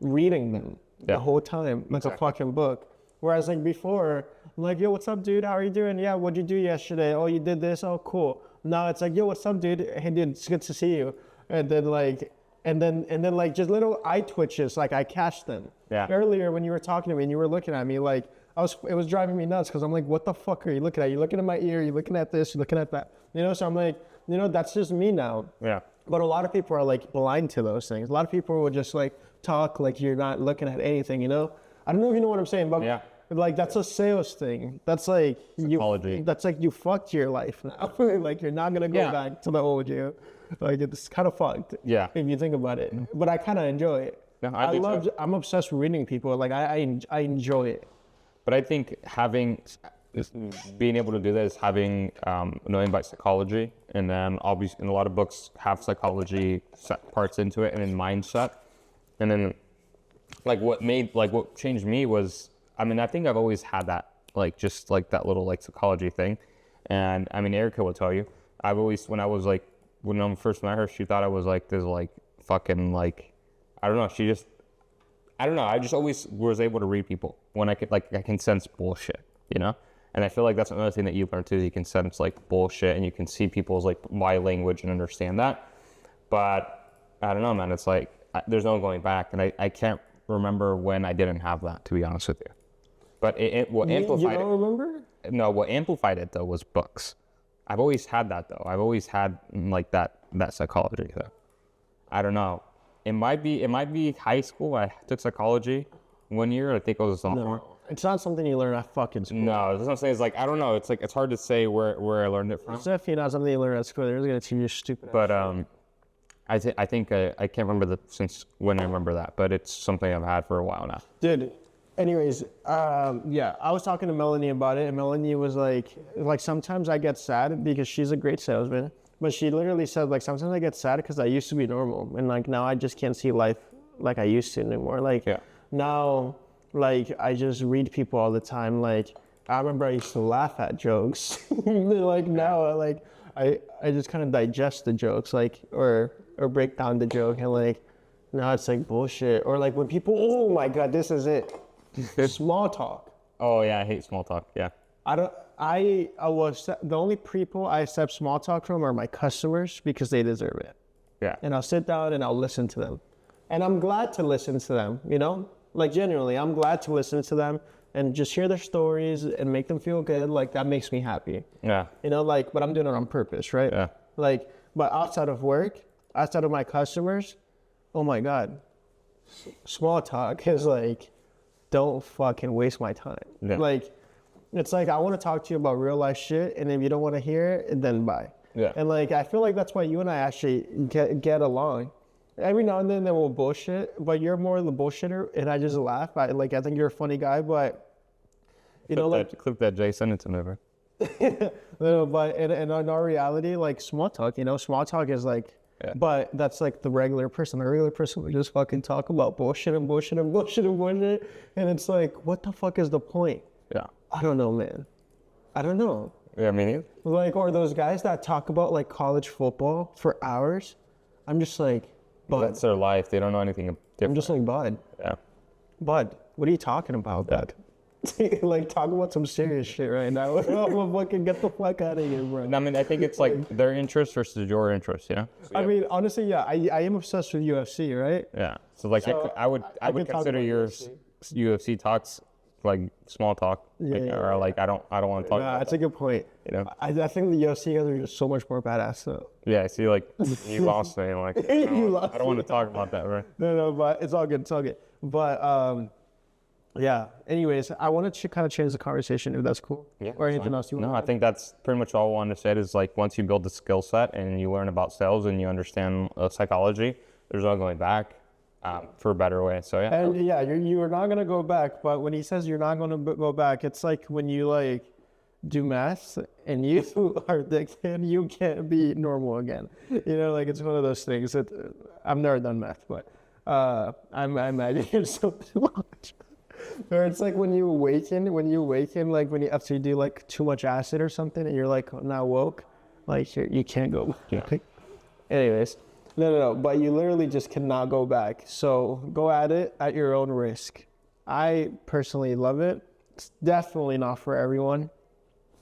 reading them Yeah. the whole time like a fucking book. Whereas like before, I'm like, yo, what's up, dude? How are you doing? Yeah, what'd you do yesterday? Oh, you did this? Oh, cool. Now it's like, yo, what's up, dude? Hey, dude, it's good to see you. And then like just little eye twitches, like I catch them. Yeah. Earlier when you were talking to me and you were looking at me, like it was driving me nuts because I'm like, what the fuck are you looking at? You're looking at my ear, you're looking at this, you're looking at that. You know, so I'm like, you know, that's just me now. Yeah. But a lot of people are like blind to those things. A lot of people will just like talk like you're not looking at anything, you know? I don't know if you know what I'm saying, but Yeah. like that's a sales thing. That's like Psychology. that's like you fucked your life now. Like you're not gonna go Yeah. back to the old you. Like it's kind of fucked. Yeah. If you think about it. But I kind of enjoy it. Yeah, I do too. I'm obsessed with reading people. Like I enjoy it. But I think being able to do this, having knowing about psychology, and then obviously, and a lot of books have psychology parts into it, and then mindset, and then what changed me was, I mean, I think I've always had that, like just like that little like psychology thing, and I mean, Erica will tell you, when I first met her, she thought I was like this like fucking like, I don't know, I just always was able to read people when I can sense bullshit, you know? And I feel like that's another thing that you learn too. You can sense like bullshit and you can see people's like body language and understand that. But I don't know, man, it's like, there's no going back. And I can't remember when I didn't have that, to be honest with you. But what amplified You don't remember? No, what amplified it though was books. I've always had that though. I've always had like that psychology though. I don't know. It might be high school. I took psychology 1 year. I think it was a sophomore. No. It's not something you learn at fucking school. No, that's what I'm saying. It's like, I don't know. It's like, it's hard to say where I learned it from. It's definitely not something you learn at school. They're just gonna teach you stupid. But I think I can't remember since when I remember that, but it's something I've had for a while now. Dude, anyways, yeah, I was talking to Melanie about it, and Melanie was like sometimes I get sad because she's a great salesman, but she literally said like sometimes I get sad because I used to be normal, and like now I just can't see life like I used to anymore. Like now, like I just read people all the time. Like I remember I used to laugh at jokes, like now like I just kind of digest the jokes, like or break down the joke, and like now it's like bullshit, or like when people, oh my god, this is it. Small talk. Oh yeah, I hate small talk. Yeah. I was the only people I accept small talk from are my customers because they deserve it. Yeah. And I'll sit down and I'll listen to them. And I'm glad to listen to them, you know? Like genuinely, I'm glad to listen to them and just hear their stories and make them feel good. Like that makes me happy. Yeah. You know, like, but I'm doing it on purpose, right? Yeah. Like, but outside of work, outside of my customers, oh my God. Small talk is like, don't fucking waste my time. Yeah. Like, it's like, I want to talk to you about real life shit, and if you don't want to hear it, then bye. Yeah. And like, I feel like that's why you and I actually get along. Every now and then we'll bullshit, but you're more the bullshitter, and I just laugh. I think you're a funny guy, but you know, like, clip that, Jay, send it to me, bro. no, but in our reality, like small talk, you know, small talk is like, but that's like the regular person. The regular person would just fucking talk about bullshit and bullshit and bullshit and bullshit, and it's like, what the fuck is the point? Yeah. I don't know, man. I don't know. Yeah, me neither. Like, or those guys that talk about like college football for hours. I'm just like, bud. That's their life. They don't know anything different. I'm just like, bud. Yeah. Bud, what are you talking about, bud? Like, talk about some serious shit right now. I'm fucking get the fuck out of here, bro. I mean, I think it's like their interest versus your interest, you know? I mean, honestly, yeah, I am obsessed with UFC, right? Yeah. So like, I would can talk consider about your UFC. UFC talks like small talk, or like I don't want to talk. Nah, about that's a good point. You know? I think the UFC guys are just so much more badass, though. Yeah, I see, like, you lost me. Like, I don't want to talk about that, right? No, but it's all good. It's all good. But yeah. Anyways, I wanted to kind of change the conversation if that's cool. Yeah. Or anything else you want? No, I think that's pretty much all I wanted to say. Is like once you build the skill set and you learn about sales and you understand psychology, there's no going back for a better way. So yeah. And yeah, you are not gonna go back. But when he says you're not gonna go back, it's like when you like, do math and you are the kid, you can't be normal again. You know, like it's one of those things that I've never done math, but I imagine it's so much. Or it's like when you awaken, like when you after you do like too much acid or something, and you're like now woke, like you can't go back. Anyways, no. But you literally just cannot go back. So go at it at your own risk. I personally love it. It's definitely not for everyone.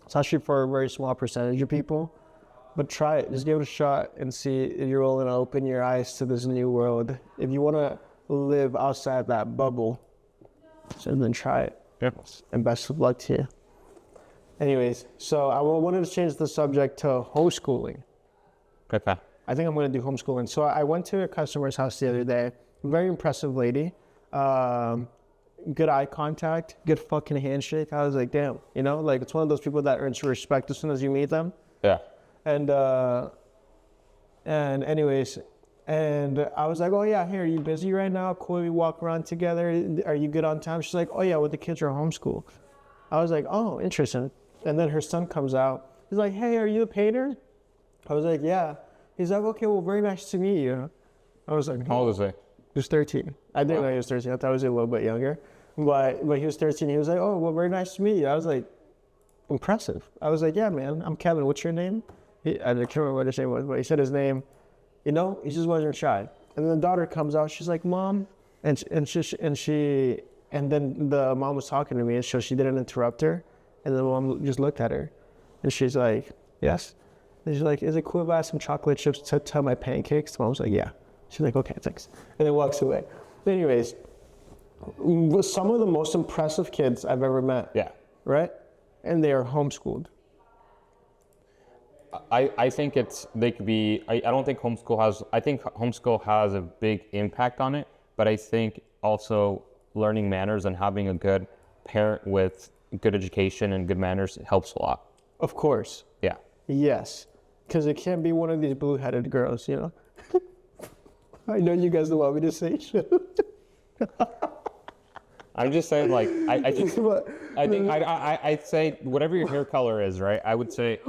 It's actually for a very small percentage of people. But try it. Just give it a shot and see if you're willing to open your eyes to this new world. If you want to live outside that bubble, so then try it. Yeah. And best of luck to you. Anyways, so I wanted to change the subject to homeschooling. Okay. I think I'm going to do homeschooling. So I went to a customer's house the other day. Very impressive lady. Good eye contact. Good fucking handshake. I was like, damn. You know, like it's one of those people that earns respect as soon as you meet them. Yeah. And anyways, and I was like, oh yeah, hey, are you busy right now? Cool, we walk around together. Are you good on time? She's like, oh yeah, well the kids are homeschooled. I was like, oh, interesting. And then her son comes out. He's like, hey, are you a painter? I was like, yeah. He's like, okay, well, very nice to meet you. I was like, How old is he? he was 13. I didn't know he was 13. I thought he was a little bit younger. But he was 13. He was like, oh, well, very nice to meet you. I was like, impressive. I was like, yeah, man, I'm Kevin. What's your name? I can't remember what his name was, but he said his name. You know, he just wasn't shy. And then the daughter comes out. She's like, Mom. And then the mom was talking to me, and so she didn't interrupt her. And the mom just looked at her. And she's like, yes. And she's like, is it cool if I have some chocolate chips to my pancakes? The mom was like, yeah. She's like, okay, thanks. And then walks away. But anyways, some of the most impressive kids I've ever met. Yeah. Right? And they are homeschooled. I think they could be, I don't think I think homeschool has a big impact on it, but I think also learning manners and having a good parent with good education and good manners helps a lot. Of course. Yeah. Yes. Because it can't be one of these blue-headed girls, you know? I know you guys don't want me to say shit. I'm just saying, like, I'd say whatever your hair color is, right? I would say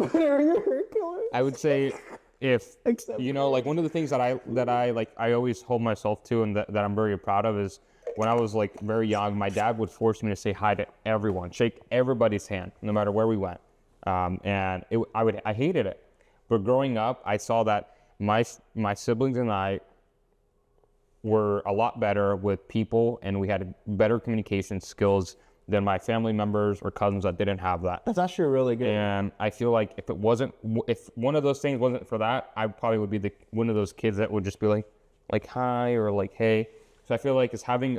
if, you know, like one of the things that I always hold myself to and that I'm very proud of is when I was like very young, my dad would force me to say hi to everyone, shake everybody's hand, no matter where we went. And I hated it. But growing up, I saw that my siblings and I were a lot better with people, and we had better communication skills than my family members or cousins that didn't have that. That's actually really good. And I feel like if one of those things wasn't for that, I probably would be one of those kids that would just be like hi or like hey. So I feel like it's having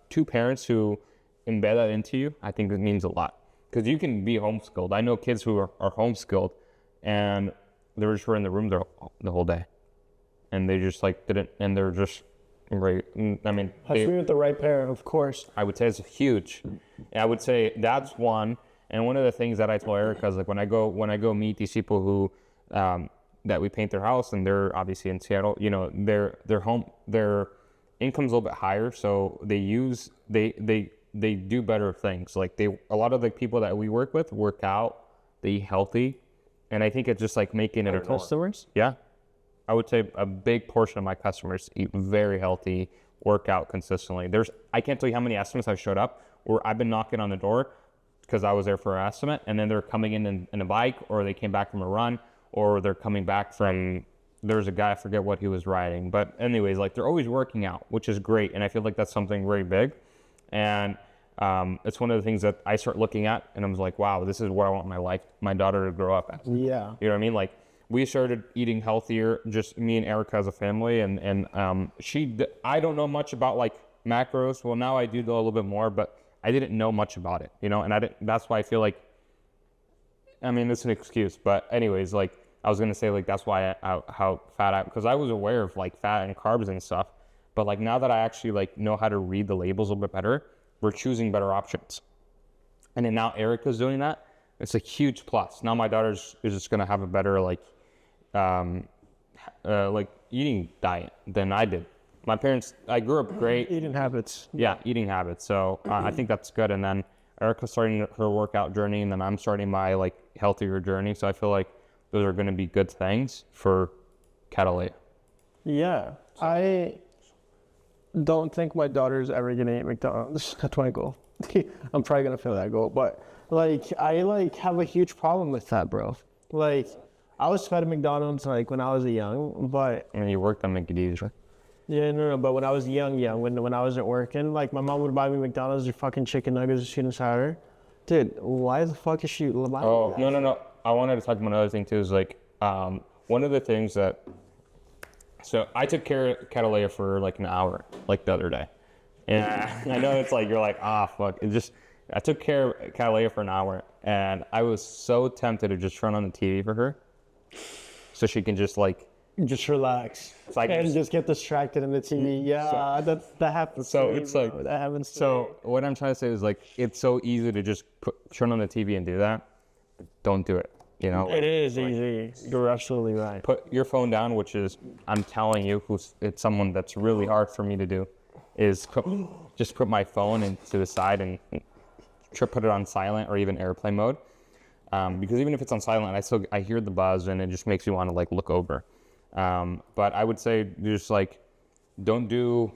two parents who embed that into you. I think it means a lot because you can be homeschooled. I know kids who are homeschooled and they just were in the room the whole day, and they just like didn't, and they're just right. I mean, has to be with the right parent, of course. I would say it's huge. And I would say that's one. And one of the things that I tell Erica is like when I go meet these people who that we paint their house, and they're obviously in Seattle, you know, their income's a little bit higher, so they do better things. Like a lot of the people that we work with work out, they eat healthy, and I think it's just like making it a customers. Yeah. I would say a big portion of my customers eat very healthy, work out consistently. I can't tell you how many estimates I've showed up where I've been knocking on the door because I was there for an estimate, and then they're coming in a bike, or they came back from a run, or they're coming back from, there's a guy, I forget what he was riding. But anyways, like they're always working out, which is great. And I feel like that's something very big. And it's one of the things that I start looking at, and I'm like, wow, this is where I want my daughter to grow up at. Yeah. You know what I mean? Like, we started eating healthier, just me and Erica as a family, and I don't know much about like macros. Well, now I do know a little bit more, but I didn't know much about it, you know, and that's why I feel like, I mean, it's an excuse, but anyways, like I was gonna say, like that's why how fat because I was aware of like fat and carbs and stuff, but like now that I actually like know how to read the labels a little bit better, we're choosing better options, and then now Erica's doing that. It's a huge plus. Now my daughter is just gonna have a better like eating diet than I did. My parents, I grew up great. Eating habits. Yeah, eating habits. So I think that's good. And then Erica's starting her workout journey, and then I'm starting my like healthier journey. So I feel like those are going to be good things for Catalea. Yeah, I don't think my daughter's ever gonna eat McDonald's. That's my goal. I'm probably gonna fail that goal, but like I like have a huge problem with that, bro. Like I was fed at McDonald's like when I was young, but I mean, you work on make it easy, right? yeah, no, but when I was young, when I wasn't working, like my mom would buy me McDonald's or fucking chicken nuggets or sweet and sour. Dude, why the fuck is she? Oh, no. I wanted to talk about another thing too. Is like one of the things that. So I took care of Catalea for like an hour, like the other day. And I know it's like, you're like, fuck. I took care of Catalea for an hour, and I was so tempted to just turn on the TV for her, so she can just like. Just relax. It's like, and just get distracted in the TV. Yeah, that happens. So to me, it's like bro. That happens. To So what I'm trying to say is like, it's so easy to just turn on the TV and do that. Don't do it. You know. it is easy. You're absolutely right. Put your phone down, which is, I'm telling you, it's someone that's really hard for me to do, is just put my phone into the side and put it on silent or even airplane mode. Because even if it's on silent, I hear the buzz and it just makes me want to like look over. But I would say just like, don't do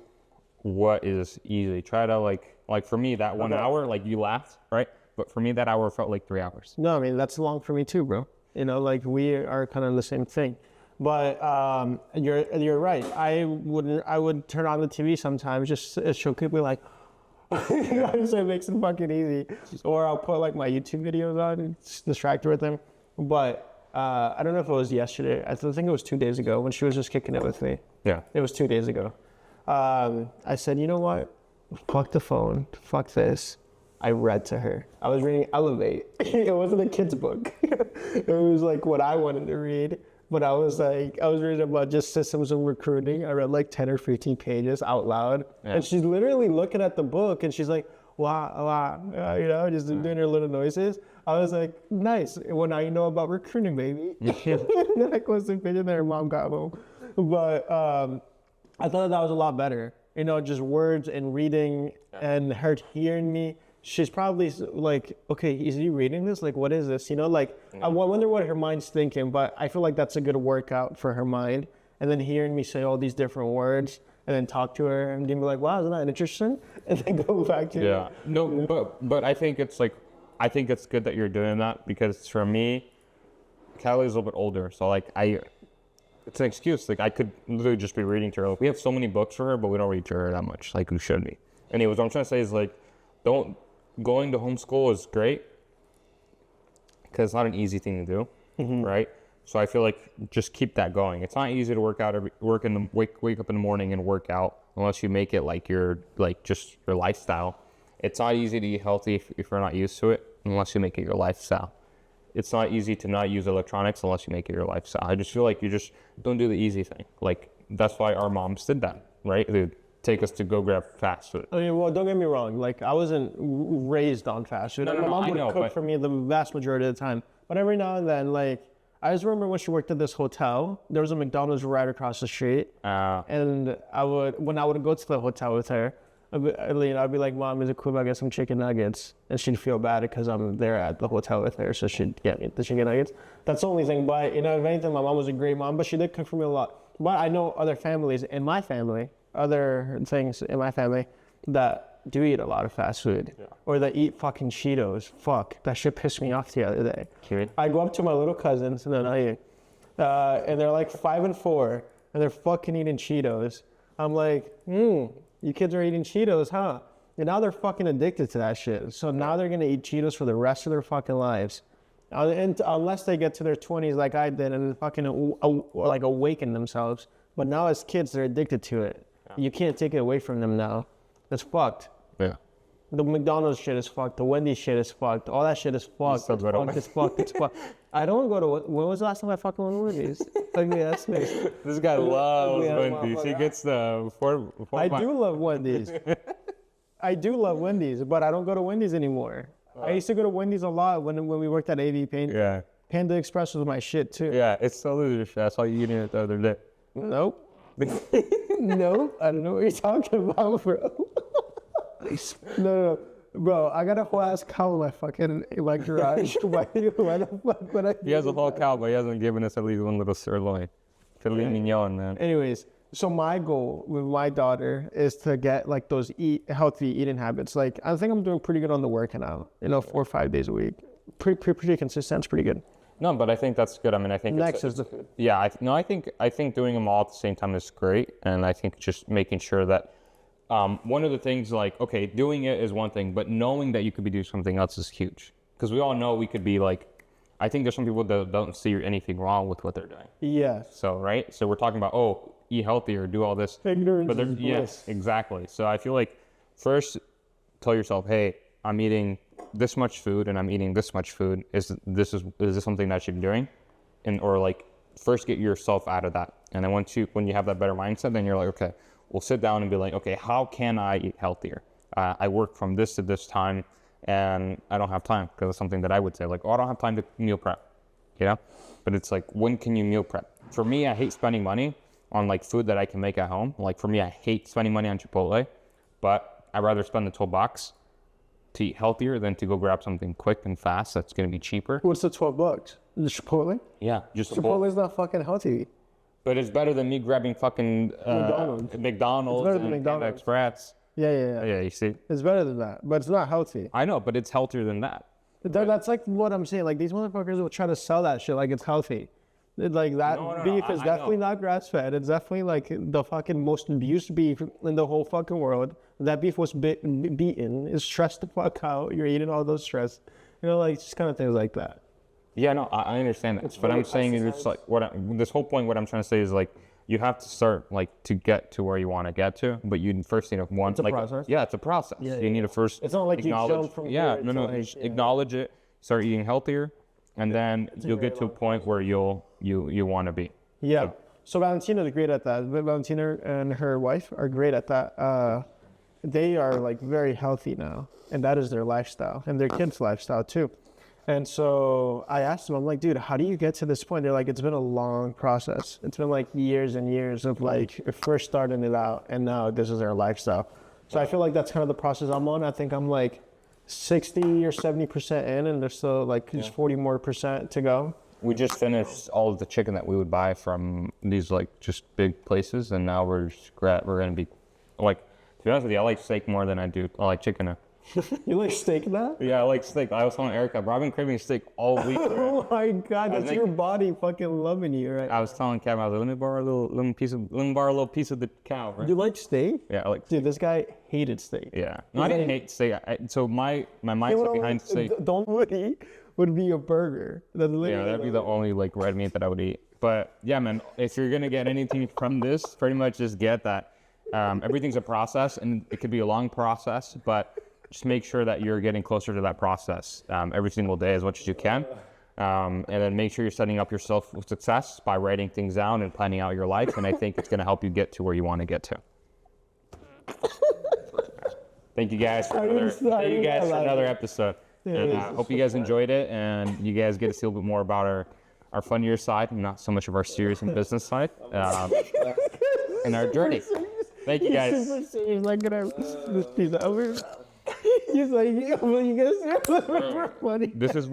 what is easy. Try to like for me, that 1 hour, like you laughed, right? But for me, that hour felt like 3 hours. No, I mean that's long for me too, bro. You know, like we are kind of the same thing. But you're right. I would turn on the TV sometimes just she'll keep me like, so it makes it fucking easy. Or I'll put like my YouTube videos on and distract her with them. But I don't know if it was yesterday. I think it was 2 days ago when she was just kicking it with me. Yeah. It was 2 days ago. I said, you know what? Fuck the phone. Fuck this. I read to her. I was reading Elevate. It wasn't a kid's book. It was like what I wanted to read. But I was reading about just systems of recruiting. I read like 10 or 15 pages out loud. Yeah. And she's literally looking at the book and she's like, wow, you know, just doing her little noises. I was like, nice. Well, now you know about recruiting, baby. And then I closed the page and then her mom got home. But I thought that was a lot better. You know, just words and reading and her hearing me. She's probably like, okay, is he reading this? Like, what is this? You know, like, I wonder what her mind's thinking, but I feel like that's a good workout for her mind. And then hearing me say all these different words and then talk to her and be like, wow, isn't that interesting? And then go back to Yeah. No, but I think it's like, I think it's good that you're doing that because for me, Callie's a little bit older. So like, it's an excuse. Like I could literally just be reading to her. We have so many books for her, but we don't read to her that much like we should be. Anyways, what I'm trying to say is like, going to homeschool is great because it's not an easy thing to do, right? So I feel like just keep that going. It's not easy to wake up in the morning and work out unless you make it like your lifestyle. It's not easy to eat healthy if you're not used to it unless you make it your lifestyle. It's not easy to not use electronics unless you make it your lifestyle. I just feel like you just don't do the easy thing. Like that's why our moms did that, right? They'd take us to go grab fast food. I mean, well, don't get me wrong. Like, I wasn't raised on fast food. No, My mom I would know, cook but- for me the vast majority of the time. But every now and then, like, I just remember when she worked at this hotel, there was a McDonald's right across the street. And when I would go to the hotel with her, I'd be like, Mom, is it cool if I get some chicken nuggets? And she'd feel bad because I'm there at the hotel with her, so she'd get me the chicken nuggets. That's the only thing. But, you know, if anything, my mom was a great mom, but she did cook for me a lot. But I know other families in my family, other things in my family that do eat a lot of fast food. Yeah. Or that eat fucking Cheetos. Fuck, that shit pissed me off the other day. Kid. I go up to my little cousins and and they're like 5 and 4 and they're fucking eating Cheetos. I'm like, you kids are eating Cheetos, huh? And now they're fucking addicted to that shit. So now they're gonna eat Cheetos for the rest of their fucking lives. And unless they get to their 20s like I did and fucking like awaken themselves. But now as kids, they're addicted to it. You can't take it away from them now. That's fucked. Yeah. The McDonald's shit is fucked. The Wendy's shit is fucked. All that shit is fucked. still go to It's fucked. It's fucked. I don't go to. When was the last time I fucking went to Wendy's? Like, yeah, that's me. This guy loves Yeah, Wendy's. He gets the four I do love Wendy's. I do love Wendy's, but I don't go to Wendy's anymore. I used to go to Wendy's a lot when we worked at AV Paint. Yeah. Panda Express was my shit too. Yeah, it's so loser shit. I saw you eating it the other day. Nope. Nope. I don't know what you're talking about, bro. No. Bro, I got a whole ass cow in my garage. why the fuck would I? He has a whole cow, but he hasn't given us at least one little sirloin. Filet mignon, man. Anyways, so my goal with my daughter is to get like those healthy eating habits. Like I think I'm doing pretty good on the working out. 4 or 5 days a week. Pretty consistent. It's pretty good. No, but I think that's good. I mean, I think Next is the food. Yeah, I think doing them all at the same time is great, and I think just making sure that one of the things, like, okay, doing it is one thing, but knowing that you could be doing something else is huge, because we all know we could be like, I think there's some people that don't see anything wrong with what they're doing. Yes. So right, so we're talking about eat healthier, do all this, Ignorance but is yes, exactly. So I feel like first tell yourself, hey, I'm eating this much food and I'm eating this much food. Is this something that I should be doing? Or like first get yourself out of that. And then when you have that better mindset, then you're like, okay, we'll sit down and be like, okay, how can I eat healthier? I work from this to this time and I don't have time, because it's something that I would say like, I don't have time to meal prep, But it's like, when can you meal prep? For me, I hate spending money on like food that I can make at home. Like for me, I hate spending money on Chipotle, but I'd rather spend the $12 to eat healthier than to go grab something quick and fast that's going to be cheaper. What's the $12? The Chipotle? Yeah, just a bowl. Chipotle's not fucking healthy. But it's better than me grabbing fucking McDonald's better than and McDonald's. Express. Yeah. Yeah, you see? It's better than that, but it's not healthy. I know, but it's healthier than that. That's like what I'm saying. Like these motherfuckers will try to sell that shit like it's healthy. Like that beef is definitely not grass fed. It's definitely like the fucking most abused beef in the whole fucking world. That beef was beaten. It's stressed the fuck out. You're eating all those stress. Like just kind of things like that. Yeah, no, I understand that. But I'm saying it's like this whole point. What I'm trying to say is like you have to start like to get to where you want to get to, but you first need to It's a process. Yeah, it's a process. Yeah, you need to first. It's not like you jump from here to like, acknowledge it. Start eating healthier, and then you'll get to a point where you want to be. Yeah. So Valentina's great at that. Valentina and her wife are great at that. They are like very healthy now, and that is their lifestyle and their kids' lifestyle too. And so I asked them, I'm like, dude, how do you get to this point? They're like, it's been a long process. It's been like years and years of like first starting it out, and now this is their lifestyle. So I feel like that's kind of the process I'm on. I think I'm like 60 or 70% in, and there's still like just 40 more percent to go. We just finished all of the chicken that we would buy from these like just big places, and now we're gonna be like, to be honest with you, I like steak more than I like chicken now. You like steak now? Yeah, I like steak. I was telling Erica, bro, I've been craving steak all week. Oh my god, that's your body fucking loving you, right? I was telling Kevin, I was like, let me borrow a little piece of the cow, right? You like steak? Yeah, I like. Dude, this guy hated steak. Yeah, no, I didn't hate steak. So my mindset behind steak. Don't would be a burger. That's Yeah, that'd be the only like red meat that I would eat. But yeah, man, if you're gonna get anything from this, pretty much just get that. Everything's a process, and it could be a long process, but just make sure that you're getting closer to that process every single day as much as you can. And then make sure you're setting up yourself for success by writing things down and planning out your life. And I think it's going to help you get to where you want to get to. Thank you guys for another episode. And I hope you guys enjoyed it, and you guys get to see a little bit more about our funnier side and not so much of our serious and business side and our journey. Thank you guys. He's like, this piece over. He's like, yeah, well, you guys are funny. This is